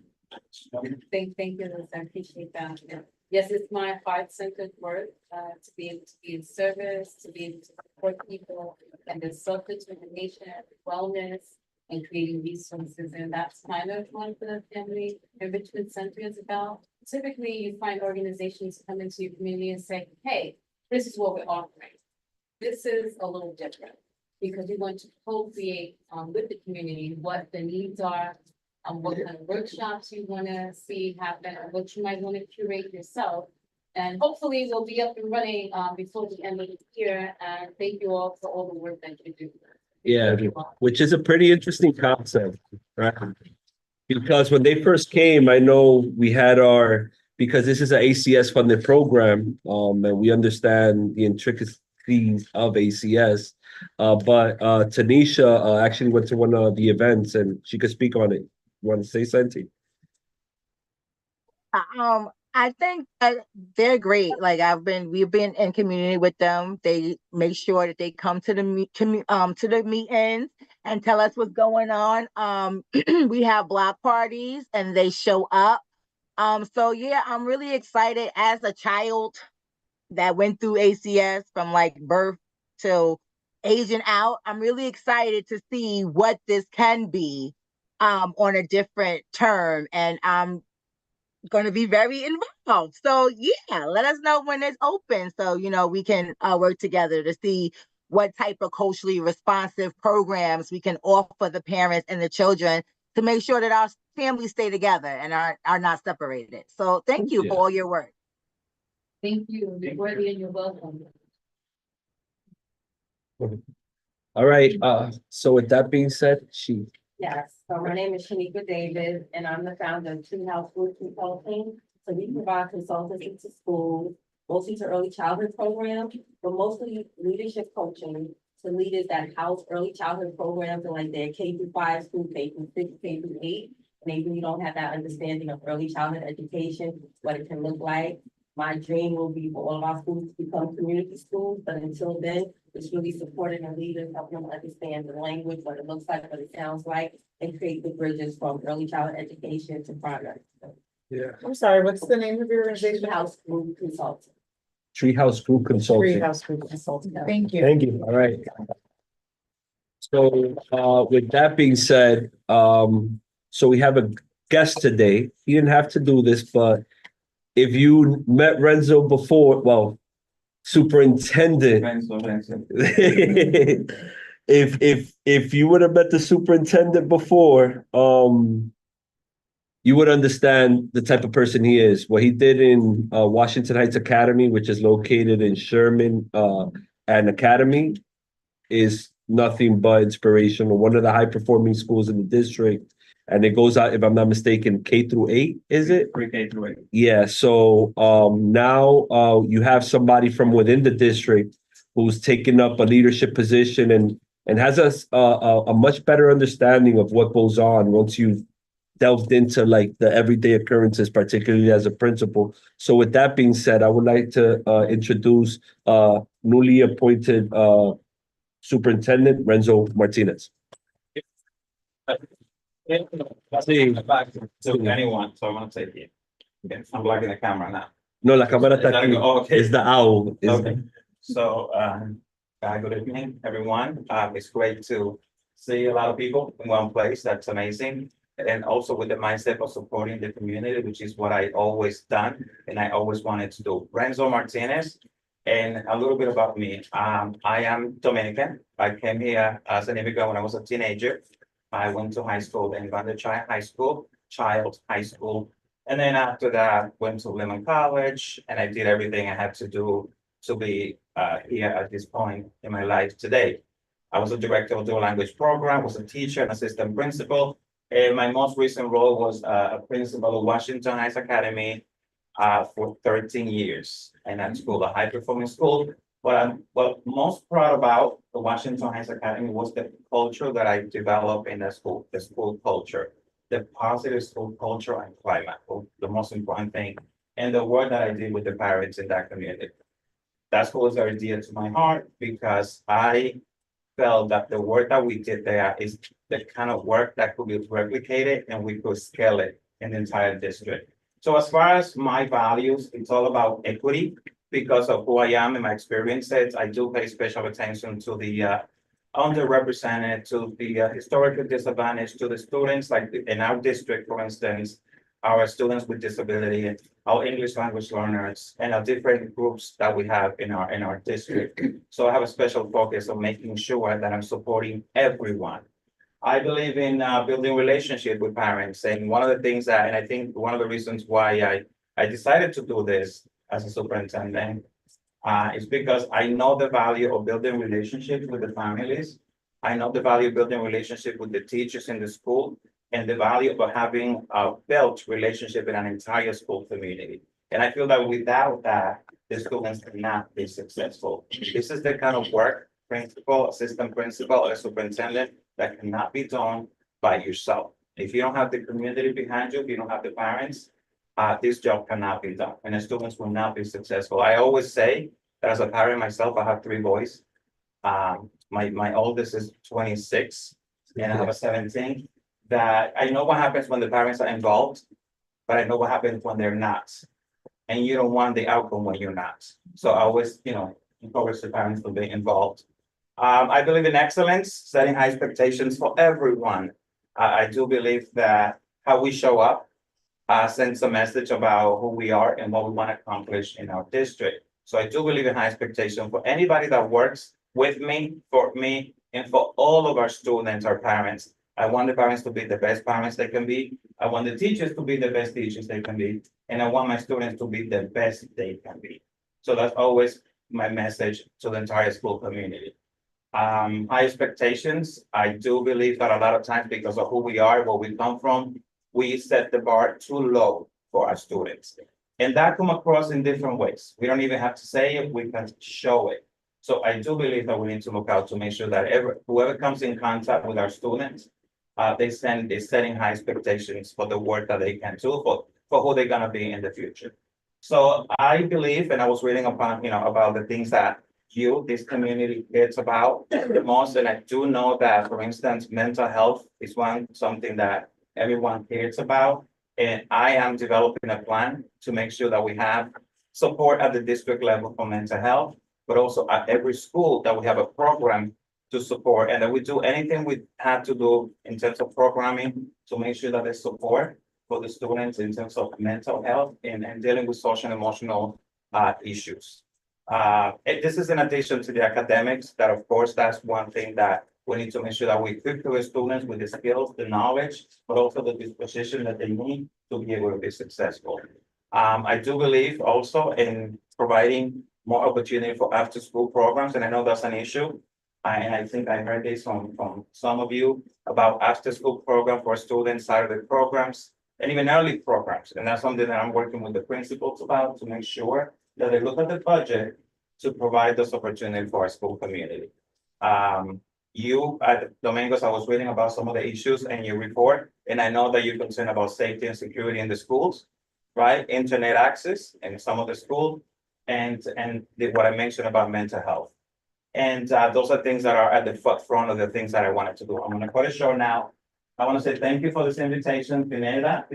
Thank you, Liz. I appreciate that. And yes, it's my heart-centered work, to be able to be in service, to be able to support people and the self-determination, wellness, and creating resources. And that's kind of what the Family Enrichment Center is about. Typically, you find organizations come into your community and say, hey, this is what we're offering. This is a little different because we want to co-create with the community what the needs are, what kind of workshops you want to see happen, or what you might want to curate yourself. And hopefully we'll be up and running before the end of the year. And thank you all for all the work that you do. Yeah, which is a pretty interesting concept, right? Because when they first came, I know we had because this is an ACS funded program, and we understand the intricacies of ACS. But Tanisha actually went to one of the events and she could speak on it. You want to say something? I think that they're great. Like we've been in community with them. They make sure that they come to the meetings and tell us what's going on. We have block parties and they show up. So yeah, I'm really excited as a child that went through ACS from like birth to aging out. I'm really excited to see what this can be on a different term, and I'm going to be very involved. So yeah, let us know when it's open so we can work together to see what type of culturally responsive programs we can offer the parents and the children to make sure that our families stay together and are not separated. So thank you for all your work. Thank you. You're worthy and you're welcome. All right. So with that being said, Yes, so my name is Shanika Davis, and I'm the founder of Tree House Food Consulting. So we provide consultancy to schools, mostly to early childhood programs, but mostly leadership coaching to leaders that house early childhood programs in like their K-5 school, K-6, K-8. Maybe you don't have that understanding of early childhood education, what it can look like. My dream will be for all of our schools to become community schools, but until then, it's really supporting the leaders, helping them understand the language, what it looks like, what it sounds like, and create the bridges from early childhood education to progress. Yeah. I'm sorry, what's the name of your organization? House Group Consulting. Treehouse Group Consulting. Treehouse Group Consulting. Thank you. Thank you. All right. So, with that being said, so we have a guest today. He didn't have to do this, but if you met Renzo before, well, Superintendent. If you would have met the superintendent before, you would understand the type of person he is. What he did in Washington Heights Academy, which is located in Sherman and Academy, is nothing but inspirational. One of the high performing schools in the district. And it goes out, if I'm not mistaken, K through 8, is it? Pre-K through 8. Yeah, so now you have somebody from within the district who's taken up a leadership position and has a much better understanding of what goes on once you've delved into like the everyday occurrences, particularly as a principal. So with that being said, I would like to introduce newly appointed Superintendent Renzo Martinez. To anyone, so I'm gonna take it. Okay, I'm blocking the camera now. No, la cámara está aquí. Okay. It's the owl. Okay, so, good evening, everyone. It's great to see a lot of people in one place. That's amazing. And also with the mindset of supporting the community, which is what I always done and I always wanted to do. Renzo Martinez, and a little bit about me. I am Dominican. I came here as an immigrant when I was a teenager. I went to high school in Child High School. And then after that, went to Lehman College, and I did everything I had to do to be here at this point in my life today. I was a director of dual language program, was a teacher and assistant principal. And my most recent role was a principal of Washington Heights Academy for 13 years. And that school, a high performing school. What I'm most proud about the Washington Heights Academy was the culture that I developed in the school culture, the positive school culture and climate, the most important thing, and the work that I did with the parents in that community. That school is very dear to my heart because I felt that the work that we did there is the kind of work that could be replicated and we could scale it in the entire district. So as far as my values, it's all about equity. Because of who I am and my experiences, I do pay special attention to the underrepresented, to the historically disadvantaged, to the students like in our district, for instance, our students with disability, our English language learners, and our different groups that we have in our district. So I have a special focus on making sure that I'm supporting everyone. I believe in building relationship with parents, and one of the things that, and I think one of the reasons why I decided to do this as a superintendent, is because I know the value of building relationships with the families. I know the value of building relationship with the teachers in the school and the value of having a built relationship in an entire school community. And I feel that without that, the students cannot be successful. This is the kind of work, principal, assistant principal, or superintendent, that cannot be done by yourself. If you don't have the community behind you, if you don't have the parents, this job cannot be done and the students will not be successful. I always say that as a parent myself, I have 3 boys. My oldest is 26 and I have a 17, that I know what happens when the parents are involved, but I know what happens when they're not. And you don't want the outcome when you're not. So I always, encourage the parents to be involved. I believe in excellence, setting high expectations for everyone. I do believe that how we show up sends a message about who we are and what we want to accomplish in our district. So I do believe in high expectation for anybody that works with me, for me, and for all of our students, our parents. I want the parents to be the best parents they can be. I want the teachers to be the best teachers they can be. And I want my students to be the best they can be. So that's always my message to the entire school community. High expectations. I do believe that a lot of times because of who we are, where we come from, we set the bar too low for our students. And that come across in different ways. We don't even have to say it, we can show it. So I do believe that we need to look out to make sure that whoever comes in contact with our students, they're setting high expectations for the work that they can do for who they're gonna be in the future. So I believe, and I was reading about, about the things that this community cares about the most. And I do know that, for instance, mental health is something that everyone cares about. And I am developing a plan to make sure that we have support at the district level for mental health, but also at every school that we have a program to support, and that we do anything we have to do in terms of programming to make sure that there's support for the students in terms of mental health and dealing with social and emotional issues. This is in addition to the academics, that of course, that's one thing that we need to make sure that we equip the students with the skills, the knowledge, but also the disposition that they need to be able to be successful. I do believe also in providing more opportunity for after-school programs, and I know that's an issue. And I think I heard this from some of you about after-school program for students, Saturday programs, and even early programs. And that's something that I'm working with the principals about to make sure that they look at the budget to provide this opportunity for our school community. You at Domingos, I was reading about some of the issues in your report, and I know that you're concerned about safety and security in the schools, right? Internet access in some of the schools, and what I mentioned about mental health. And those are things that are at the forefront of the things that I wanted to do. I'm gonna cut it short now. I want to say thank you for this invitation, Pineda,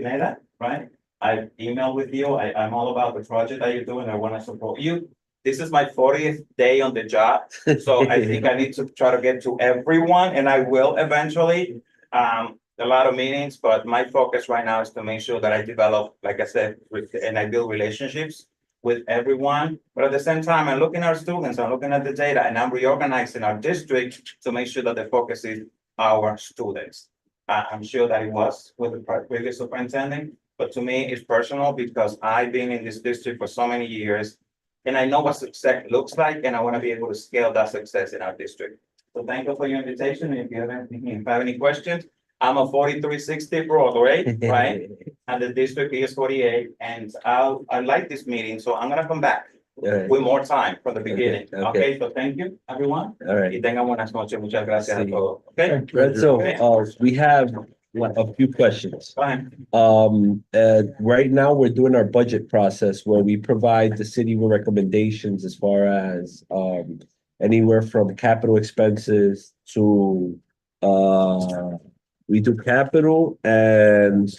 right? I emailed with you. I'm all about the project that you're doing. I want to support you. This is my 40th day on the job. So I think I need to try to get to everyone, and I will eventually. A lot of meetings, but my focus right now is to make sure that I develop, like I said, and I build relationships with everyone. But at the same time, I'm looking at our students, I'm looking at the data, and I'm reorganizing our district to make sure that the focus is our students. I'm sure that it was with the previous superintendent, but to me, it's personal because I've been in this district for so many years, and I know what success looks like, and I want to be able to scale that success in our district. So thank you for your invitation. And if you have any questions, I'm a 4360 Broadway, right? And the district is 48, and I like this meeting, so I'm gonna come back with more time from the beginning. Okay, so thank you, everyone. All right. Y tengan buenas noches. Muchas gracias a todos. Okay? So, we have a few questions. Go ahead. Right now, we're doing our budget process where we provide the city with recommendations as far as, anywhere from capital expenses to, we do capital and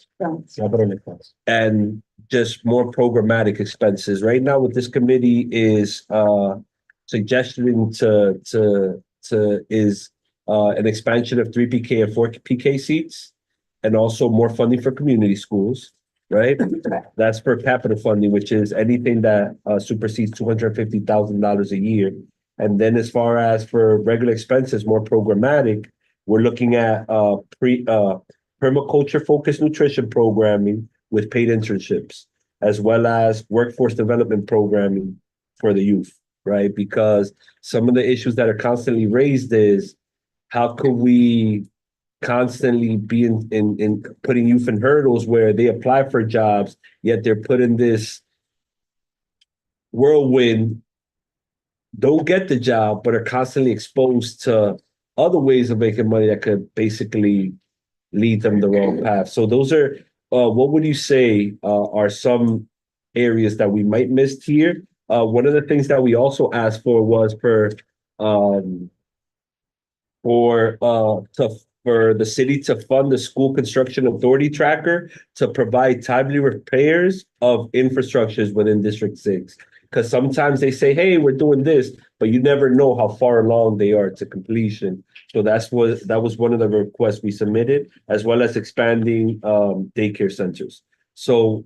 just more programmatic expenses. Right now, what this committee is suggesting is an expansion of 3 PK and 4 PK seats, and also more funding for community schools, right? That's for capital funding, which is anything that supersedes $250,000 a year. And then as far as for regular expenses, more programmatic, we're looking at permaculture-focused nutrition programming with paid internships, as well as workforce development programming for the youth, right? Because some of the issues that are constantly raised is how could we constantly be in putting youth in hurdles where they apply for jobs, yet they're put in this whirlwind, don't get the job, but are constantly exposed to other ways of making money that could basically lead them the wrong path. So those are, what would you say are some areas that we might miss here? One of the things that we also asked for was for the city to fund the school construction authority tracker to provide timely repairs of infrastructures within District 6. Because sometimes they say, hey, we're doing this, but you never know how far along they are to completion. So that was one of the requests we submitted, as well as expanding daycare centers. So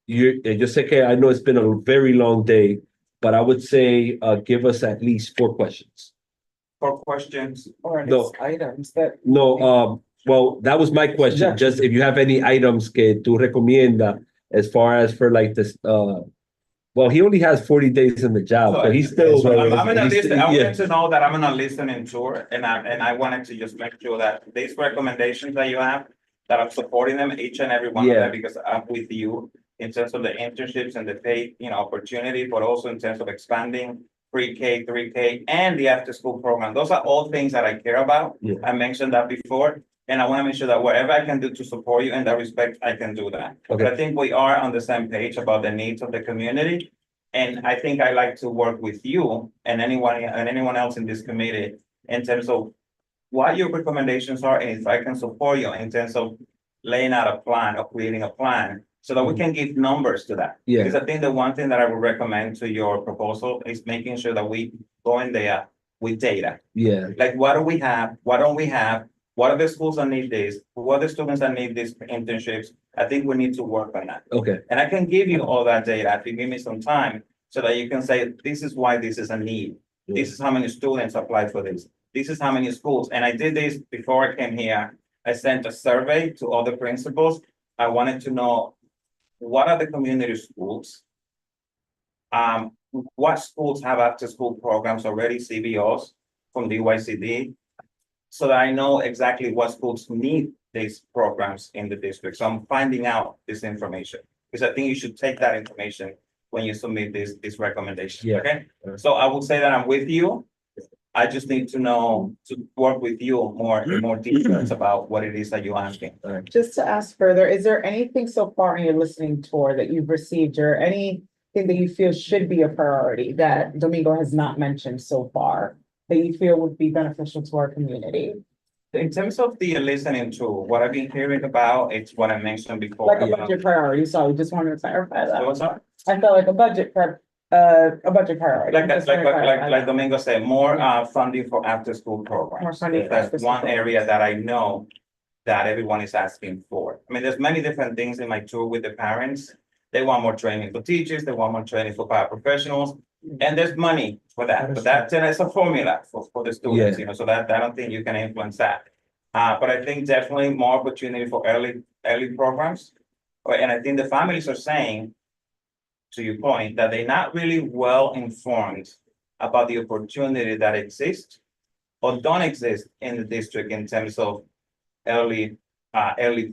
yo sé que I know it's been a very long day, but I would say give us at least 4 questions. 4 questions. Or No. items that. No, well, that was my question. Yeah. Just if you have any items que tú recomienda as far as for like this, well, he only has 40 days in the job, but he's still. So I'm gonna he's listen. still- I yeah. wanted to know that I'm gonna listen and tour, and I wanted to just make sure that these recommendations that you have, that I'm supporting them, each and every one of them, because I'm with you in terms of the internships and the paid, opportunity, but also in terms of expanding pre-K, 3K, and the after-school program. Those are all things that I care about. Yeah. I mentioned that before, and I want to make sure that whatever I can do to support you in that respect, I can do that. Okay. But I think we are on the same page about the needs of the community. And I think I like to work with you and anyone else in this committee in terms of what your recommendations are, and if I can support you in terms of laying out a plan or creating a plan so that we can give numbers to that. Yeah. Because I think the one thing that I would recommend to your proposal is making sure that we go in there with data. Yeah, Like, what do we have? What don't we have? What are the schools that need this? What are the students that need these internships? I think we need to work on that. okay, And I can give you all that data if you give me some time so that you can say, this is why this is a need. This is how many students applied for this. This is how many schools. And I did this before I came here. I sent a survey to all the principals. I wanted to know, what are the community schools? What schools have after-school programs already, CBOs from the YCD? So that I know exactly what schools need these programs in the district. So I'm finding out this information, because I think you should take that information when you submit this recommendation, Yeah. okay? So I will say that I'm with you. I just need to know, to work with you in more details about what it is that you're asking. Just to ask further, is there anything so far in your listening tour that you've received or anything that you feel should be a priority that Domingo has not mentioned so far that you feel would be beneficial to our community? In terms of the listening to, what I've been hearing about, it's what I mentioned before. Like a about- budget priority, sorry, just wanted to clarify What's that. that? I felt like a budget priority. Just wanted to clarify Like that. Domingo said, more funding for after-school programs. More funding for That's after-school one area that I know that everyone is asking for. I mean, there's many different things in my tour with the parents. They want more training for teachers, they want more training for paraprofessionals, and there's money for that. But that's a formula for the students, Yeah. So that, I don't think you can influence that. But I think definitely more opportunity for early programs. And I think the families are saying, to your point, that they're not really well informed about the opportunity that exists or don't exist in the district in terms of early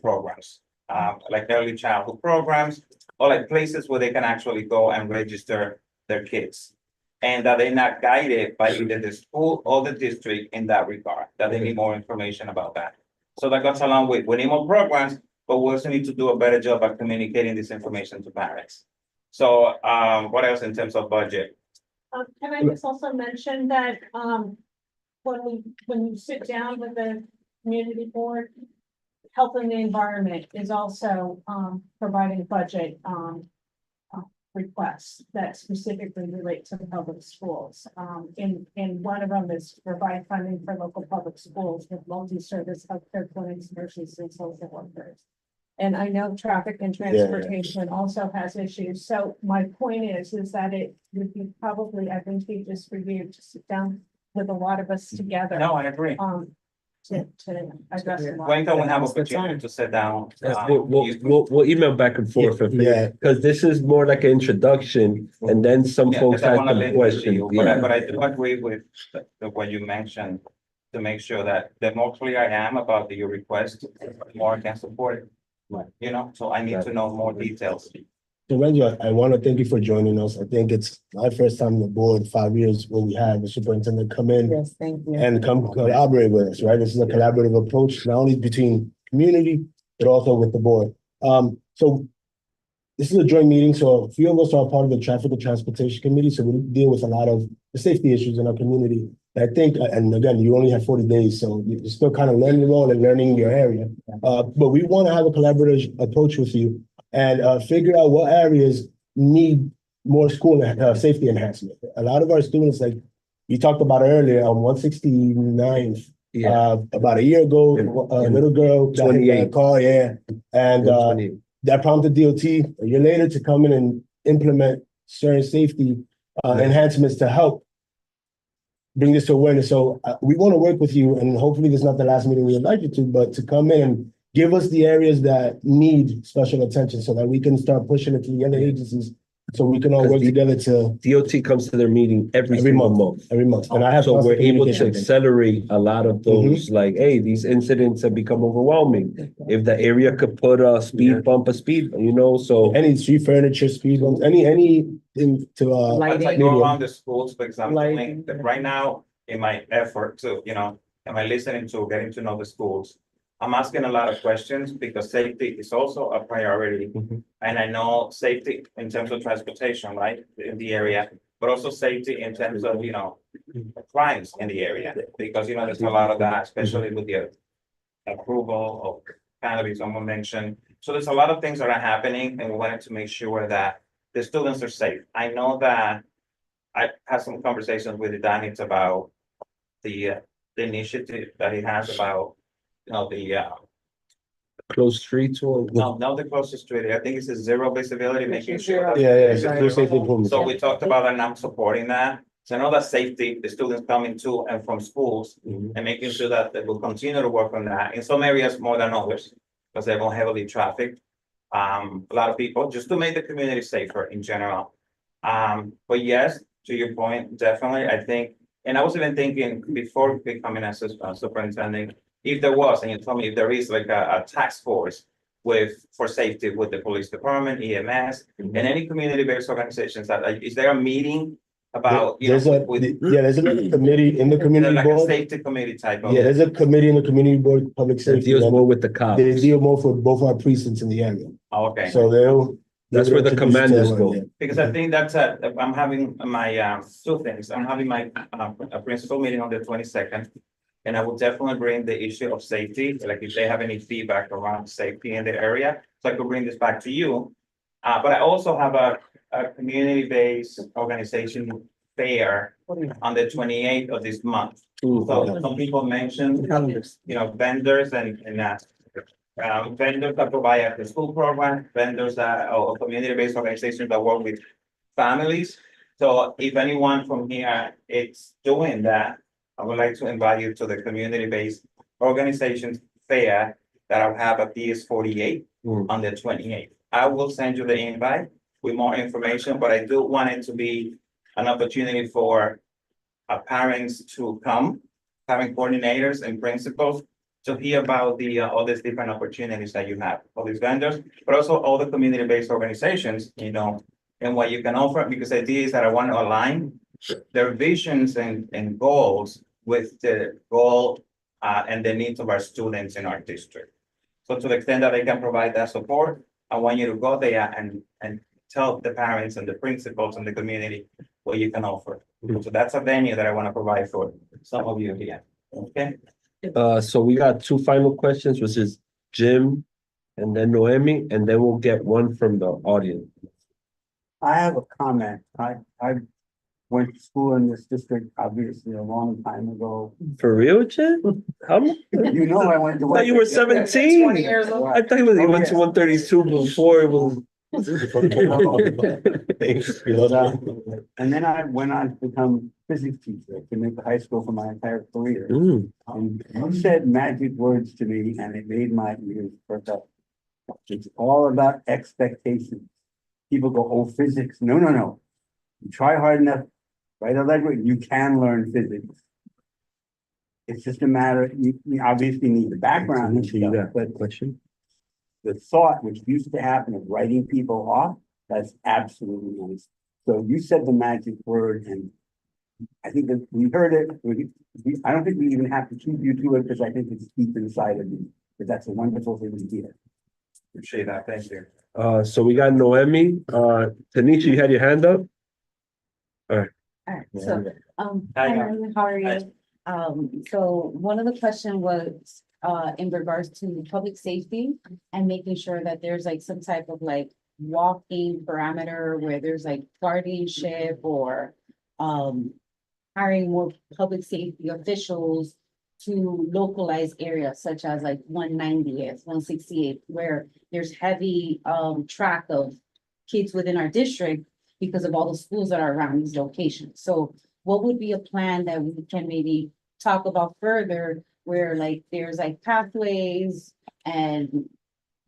programs, like early childhood programs, or like places where they can actually go and register their kids. And that they're not guided by either the school or the district in that regard, that they need more information about that. So that goes along with, we need more programs, but we also need to do a better job at communicating this information to parents. So, what else in terms of budget? Can I just also mention that, when you sit down with the community board, health and the environment is also, providing budget, requests that specifically relate to the public schools. And one of them is provide funding for local public schools with multi-service healthcare clinics, nurses, and social workers. And I know traffic and transportation also has issues. So my point is that it would be probably advantageous for you to sit down with a lot of us together. No, I agree. To address. a lot When of can we them. have opportunity to sit down? we'll email back and forth. Yeah. Because this is more like an introduction, and then some Yeah, folks because I have wanna some listen to questions. you, but I do agree with what you mentioned, to make sure that the more clear I am about your request, the more I can support it. So I need to know more details. So Reggie, I want to thank you for joining us. I think it's my first time on the board, 5 years, where we had the superintendent come in Yes, thank you. and come collaborate with us, right? This is a collaborative approach, not only between community, but also with the board. So this is a joint meeting, so a few of us are part of the Traffic and Transportation Committee, so we deal with a lot of the safety issues in our community. I think, and again, you only have 40 days, so you're still kind of learning the role and learning your area. But we want to have a collaborative approach with you and figure out what areas need more school safety enhancement. A lot of our students, like you talked about earlier, on 169th, about a year ago, a little girl got hit by a car, and that prompted DOT a year later to come in and implement certain safety enhancements to help bring this to awareness. So we want to work with you, and hopefully this is not the last meeting we invite you to, but to come in and give us the areas that need special attention so that we can start pushing it to the other agencies, so we can all work together to. DOT comes to their meeting every month. Every month. And I have So we're able to communication. accelerate a lot of those, like, hey, these incidents have become overwhelming. If the area could put a speed bump, so. Any street furniture, speed bumps, anything to As I go around the schools, for example, Lighting. right now, in my effort to, am I listening to, getting to know the schools? I'm asking a lot of questions because safety is also a priority. And I know safety in terms of transportation, right, in the area, but also safety in terms of, crimes in the area. Because, there's a lot of that, especially with the approval of cannabis, someone mentioned. So there's a lot of things that are happening and we wanted to make sure that the students are safe. I know that I had some conversations with Danny about the initiative that he has about, Close streets or? no, not the closest street. I think it's a zero visibility, making sure. that- Yeah, it's a close safety improvement. So we talked about that and I'm supporting that. So I know that safety, the students coming to and from schools and making sure that they will continue to work on that in some areas more than others. Because they're more heavily trafficked. A lot of people, just to make the community safer in general. But yes, to your point, definitely, I think, and I was even thinking before becoming a superintendent, if there was, and you told me if there is like a task force for safety with the police department, EMS, and any community-based organizations that, like, is there a meeting about, There's there's a committee in the community like a board. safety committee type of? Yeah, there's a committee in the community board, public That safety. deals more with the cops. They deal more for both our precincts in the area. Oh, okay. So That's where the introduce you to commanders everyone, go. Because I think that's I'm having my, two things. I'm having my, a principal meeting on the 22nd. And I will definitely bring the issue of safety, like if they have any feedback around safety in the area, so I could bring this back to you. But I also have a community-based organization fair on the 28th of this month. So some people mentioned, vendors and vendors that provide after school program, vendors that, or community-based organizations that work with families. So if anyone from here is doing that, I would like to invite you to the community-based organizations fair that I'll have at PS 48 on the 28th. I will send you the invite with more information, but I do want it to be an opportunity for parents to come, parent coordinators and principals to hear about all these different opportunities that you have, all these vendors, but also all the community-based organizations, and what you can offer, because the idea is that I want to align their visions and goals with the goal and the needs of our students in our district. So to the extent that they can provide that support, I want you to go there and tell the parents and the principals and the community what you can offer. So that's a venue that I want to provide for some of you here, okay? So we got two final questions, which is Jim and then Noemi, and then we'll get one from the audience. I have a comment. I went to school in this district, obviously, a long time ago. For real, Jim? How much? You know, I went to. I thought you were 17. 20 years old. I thought you went to 132 before it was. And then I went on to become physics teacher to make the high school for my entire career. And you said magic words to me and it made my ears perk up. It's all about expectations. People go, oh, physics. No, no, no. You try hard enough, write a letter, you can learn physics. It's just a matter, you obviously need the background and stuff, but the thought which used to happen of writing people off, that's absolutely nice. So you said the magic word and I think that we heard it. I don't think we even have to keep you to it because I think it's deep inside of you. But that's a wonderful thing to hear. Appreciate that, thank you. So we got Noemi, Tanisha, you had your hand up? All right. All right, so, hi, Maria, how are you? So one of the question was, in regards to public safety and making sure that there's like some type of like walking parameter where there's like guardianship or, hiring more public safety officials to localized areas such as like 190th, 168th, where there's heavy, track of kids within our district because of all the schools that are around these locations. So what would be a plan that we can maybe talk about further where like there's like pathways and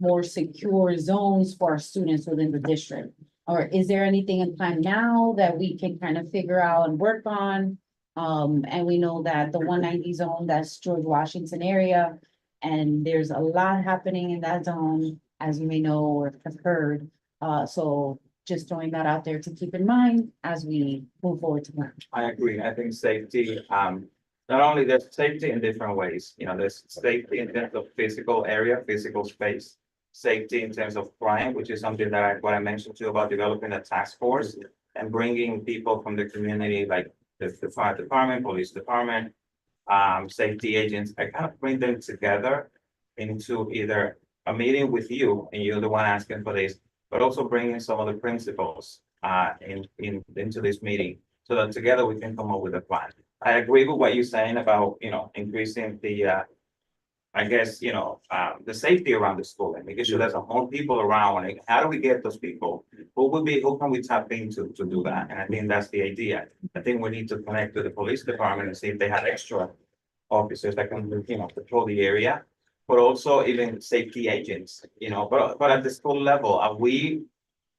more secure zones for our students within the district? Or is there anything in plan now that we can kind of figure out and work on? And we know that the 190 zone, that's George Washington area, and there's a lot happening in that zone, as you may know or have heard. So just throwing that out there to keep in mind as we move forward to plan. I agree. I think safety, not only there's safety in different ways, there's safety in terms of physical area, physical space, safety in terms of crime, which is something that what I mentioned to you about developing a task force and bringing people from the community, like the fire department, police department, safety agents. I kind of bring them together into either a meeting with you, and you're the one asking for this, but also bringing some of the principals into this meeting, so that together we can come up with a plan. I agree with what you're saying about, increasing the, I guess, the safety around the school and making sure there's more people around. And how do we get those people? Who can we tap into to do that? And I think that's the idea. I think we need to connect to the police department and see if they have extra officers that can, patrol the area, but also even safety agents, but at the school level,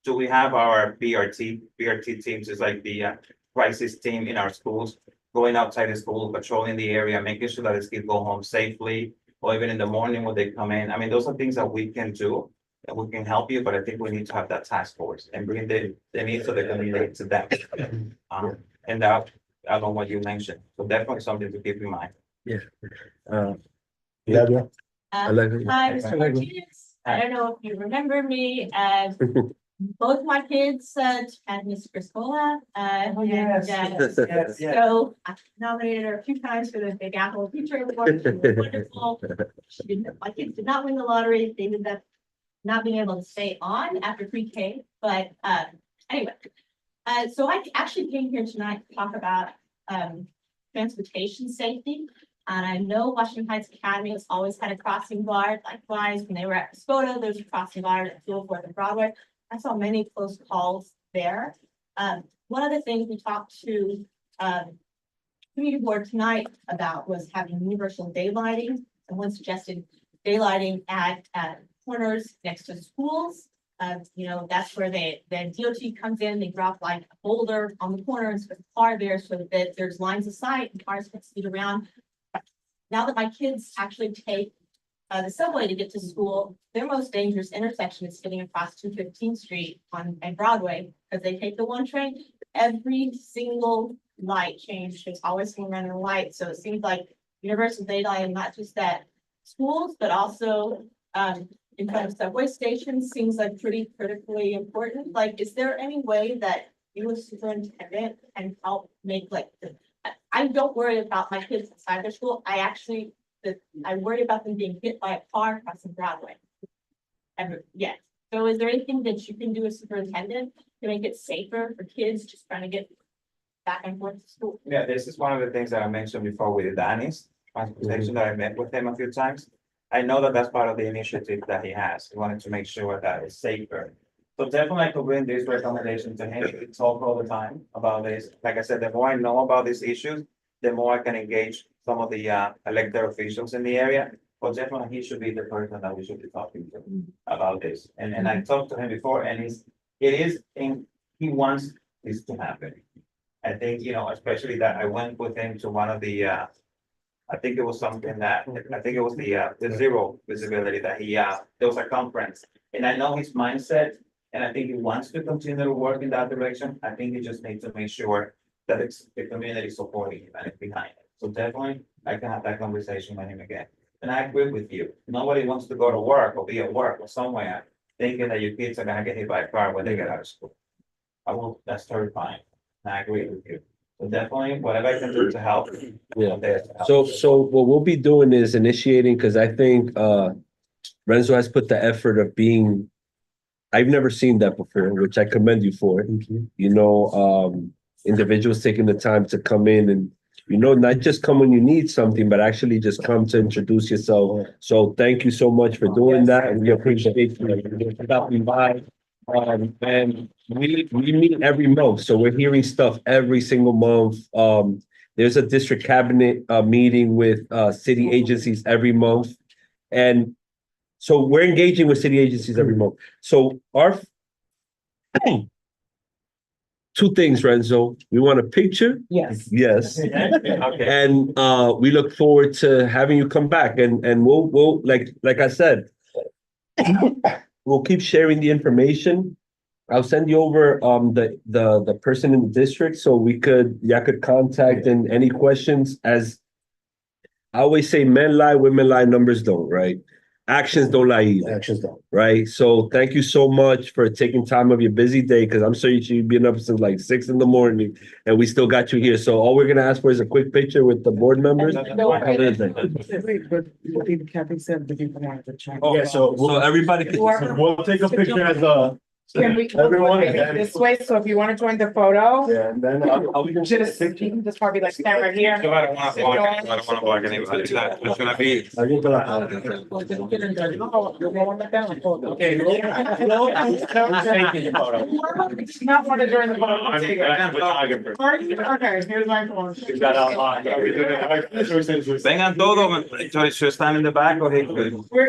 do we have our BRT teams is like the crisis team in our schools, going outside the school, patrolling the area, making sure that the kids go home safely, or even in the morning when they come in. I mean, those are things that we can do, and we can help you, but I think we need to have that task force and bring the needs of the community to them. And that, I know what you mentioned, so definitely something to keep in mind. Yeah. Yeah. I like it. Hi, Mr. Martinez. I don't know if you remember me, both my kids attend Miss Criscola. So I nominated her a few times for the Big Apple Teacher Award. She was wonderful. My kids did not win the lottery. They ended up not being able to stay on after pre-K. But anyway, so I actually came here tonight to talk about transportation safety. And I know Washington Heights Academy has always had a crossing guard. Likewise, when they were at Scoto, there's a crossing guard at 204th and Broadway. I saw many close calls there. One of the things we talked to community board tonight about was having universal daylighting. Someone suggested daylighting at corners next to schools. That's where the DOT comes in, they drop like a boulder on the corner and put the car there so that there's lines of sight and cars can speed around. Now that my kids actually take the subway to get to school, their most dangerous intersection is getting across 215th Street on Broadway, because they take the one train. Every single light change, there's always going running a light. So it seems like universal daylight, not just at schools, but also in front of subway stations, seems like pretty critically important. Like, is there any way that you as superintendent can help make I don't worry about my kids inside their school. I worry about them being hit by a car crossing Broadway. Yes. So is there anything that you can do as superintendent to make it safer for kids just trying to get back and forth to school? Yeah, this is one of the things that I mentioned before with Danny's transportation that I met with him a few times. I know that that's part of the initiative that he has. He wanted to make sure that it's safer. So definitely I could bring this recommendation to him. We talk all the time about this. Like I said, the more I know about these issues, the more I can engage some of the elected officials in the area. But definitely he should be the person that we should be talking to about this. And I talked to him before, and he wants this to happen. I think, especially that I went with him to one of the I think it was something that, I think it was the zero visibility that there was a conference. And I know his mindset, and I think he wants to continue to work in that direction. I think he just needs to make sure that it's the community supporting him and it's behind it. So definitely, I can have that conversation with him again. And I agree with you. Nobody wants to go to work or be at work or somewhere thinking that your kids are gonna get hit by a car when they get out of school. That's terrifying. And I agree with you. So definitely, whatever I can do to help. Yeah. I'm there to help. So what we'll be doing is initiating, because I think Renzo has put the effort of being, I've never seen that before, which I commend you for. Individuals taking the time to come in and, not just come when you need something, but actually just come to introduce yourself. So thank you so much for doing that, and we appreciate you stopping by. And we meet every month, so we're hearing stuff every single month. There's a district cabinet meeting with city agencies every month, and so we're engaging with city agencies every month. So our two things, Renzo. We want a picture. Yes. Yes. Okay. And we look forward to having you come back, and we'll like I said, we'll keep sharing the information. I'll send you over the person in the district, so y'all could contact, and any questions. As I always say, men lie, women lie, numbers don't, right? actions don't lie either. Actions don't. Right? So thank you so much for taking time of your busy day, because I'm sure you should be up since like 6 a.m. and we still got you here. So all we're gonna ask for is a quick picture with the board members. Kathy said that you wanted to check. Yeah, so So everybody can. we'll take a picture as a. Can we, Everyone. this way, so if you wanna join the photo, Yeah, and then we can just, you can just probably like stand right here. I don't wanna block anybody. It's gonna be. Alguien te la- Okay. Not want to join the photo. Okay, here's my phone. Vengan todos, so stand in the back or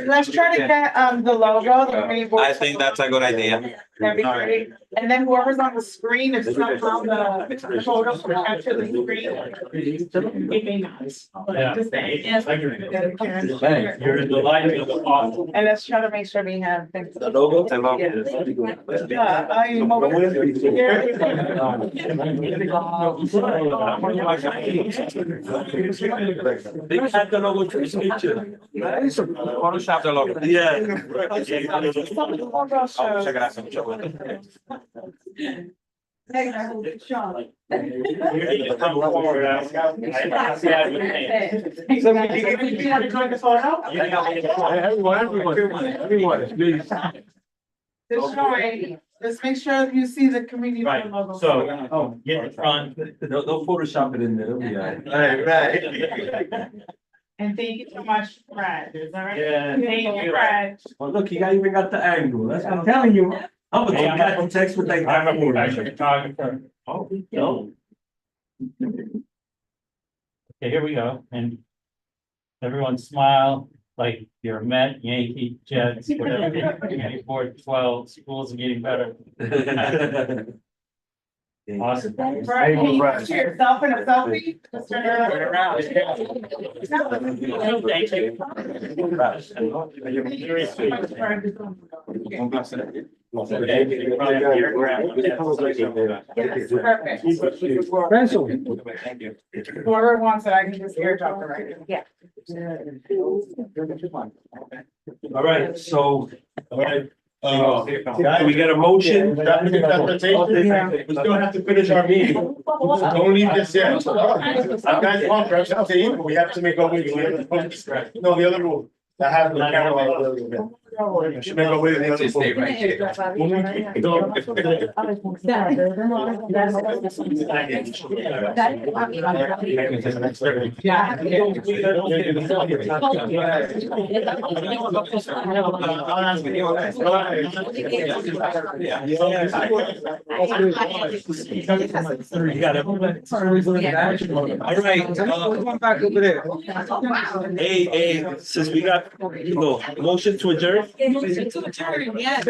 Let's try to get, the logo, the community board. I think that's a good idea. That'd be great. And then whoever's on the screen, if somehow the photos will capture the screen. It'd be nice. Just saying. You're the light of the awesome. And let's try to make sure we have things. The logo. They had the logo to the picture. Photoshop the logo. Yeah. Muchas gracias, mucho gusto. Everyone, please. Just make sure you see the community Right, logo. so, get in front. They'll Photoshop it in there. It'll be all right. And thank you so much, Brad. Is that right? Yeah. Thank you, Brad. Well, look, you even got the angle. That's what I'm telling you. I'm Hey, I'm gonna take text with like. I'm a professional photographer. Oh, no. Okay, here we go, and everyone smile like you're Met, Yankee, Jets, whatever. Getting 4-12, schools are getting better. Awesome. Brad, can you picture yourself in a selfie? Just turn around. Thank you. Whoever wants it, I can just airdrop it right now. Yeah. All right, so. Uh, We get a motion. We still have to finish our meeting. Don't leave this yet. You guys want reps to eat, but we have to make our way. No, the other room. That has the camera. Should make our way to the other Stay room. right here. You got it. All right, come on back over there. Hey, since we got, motion to adjourn? Yeah.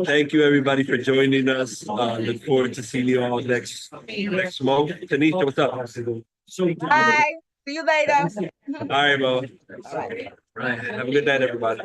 Thank you, everybody, for joining us. Look forward to seeing you all next month. Tanisha, what's up? Bye. See you later. All right, Mo. Right, have a good night, everybody.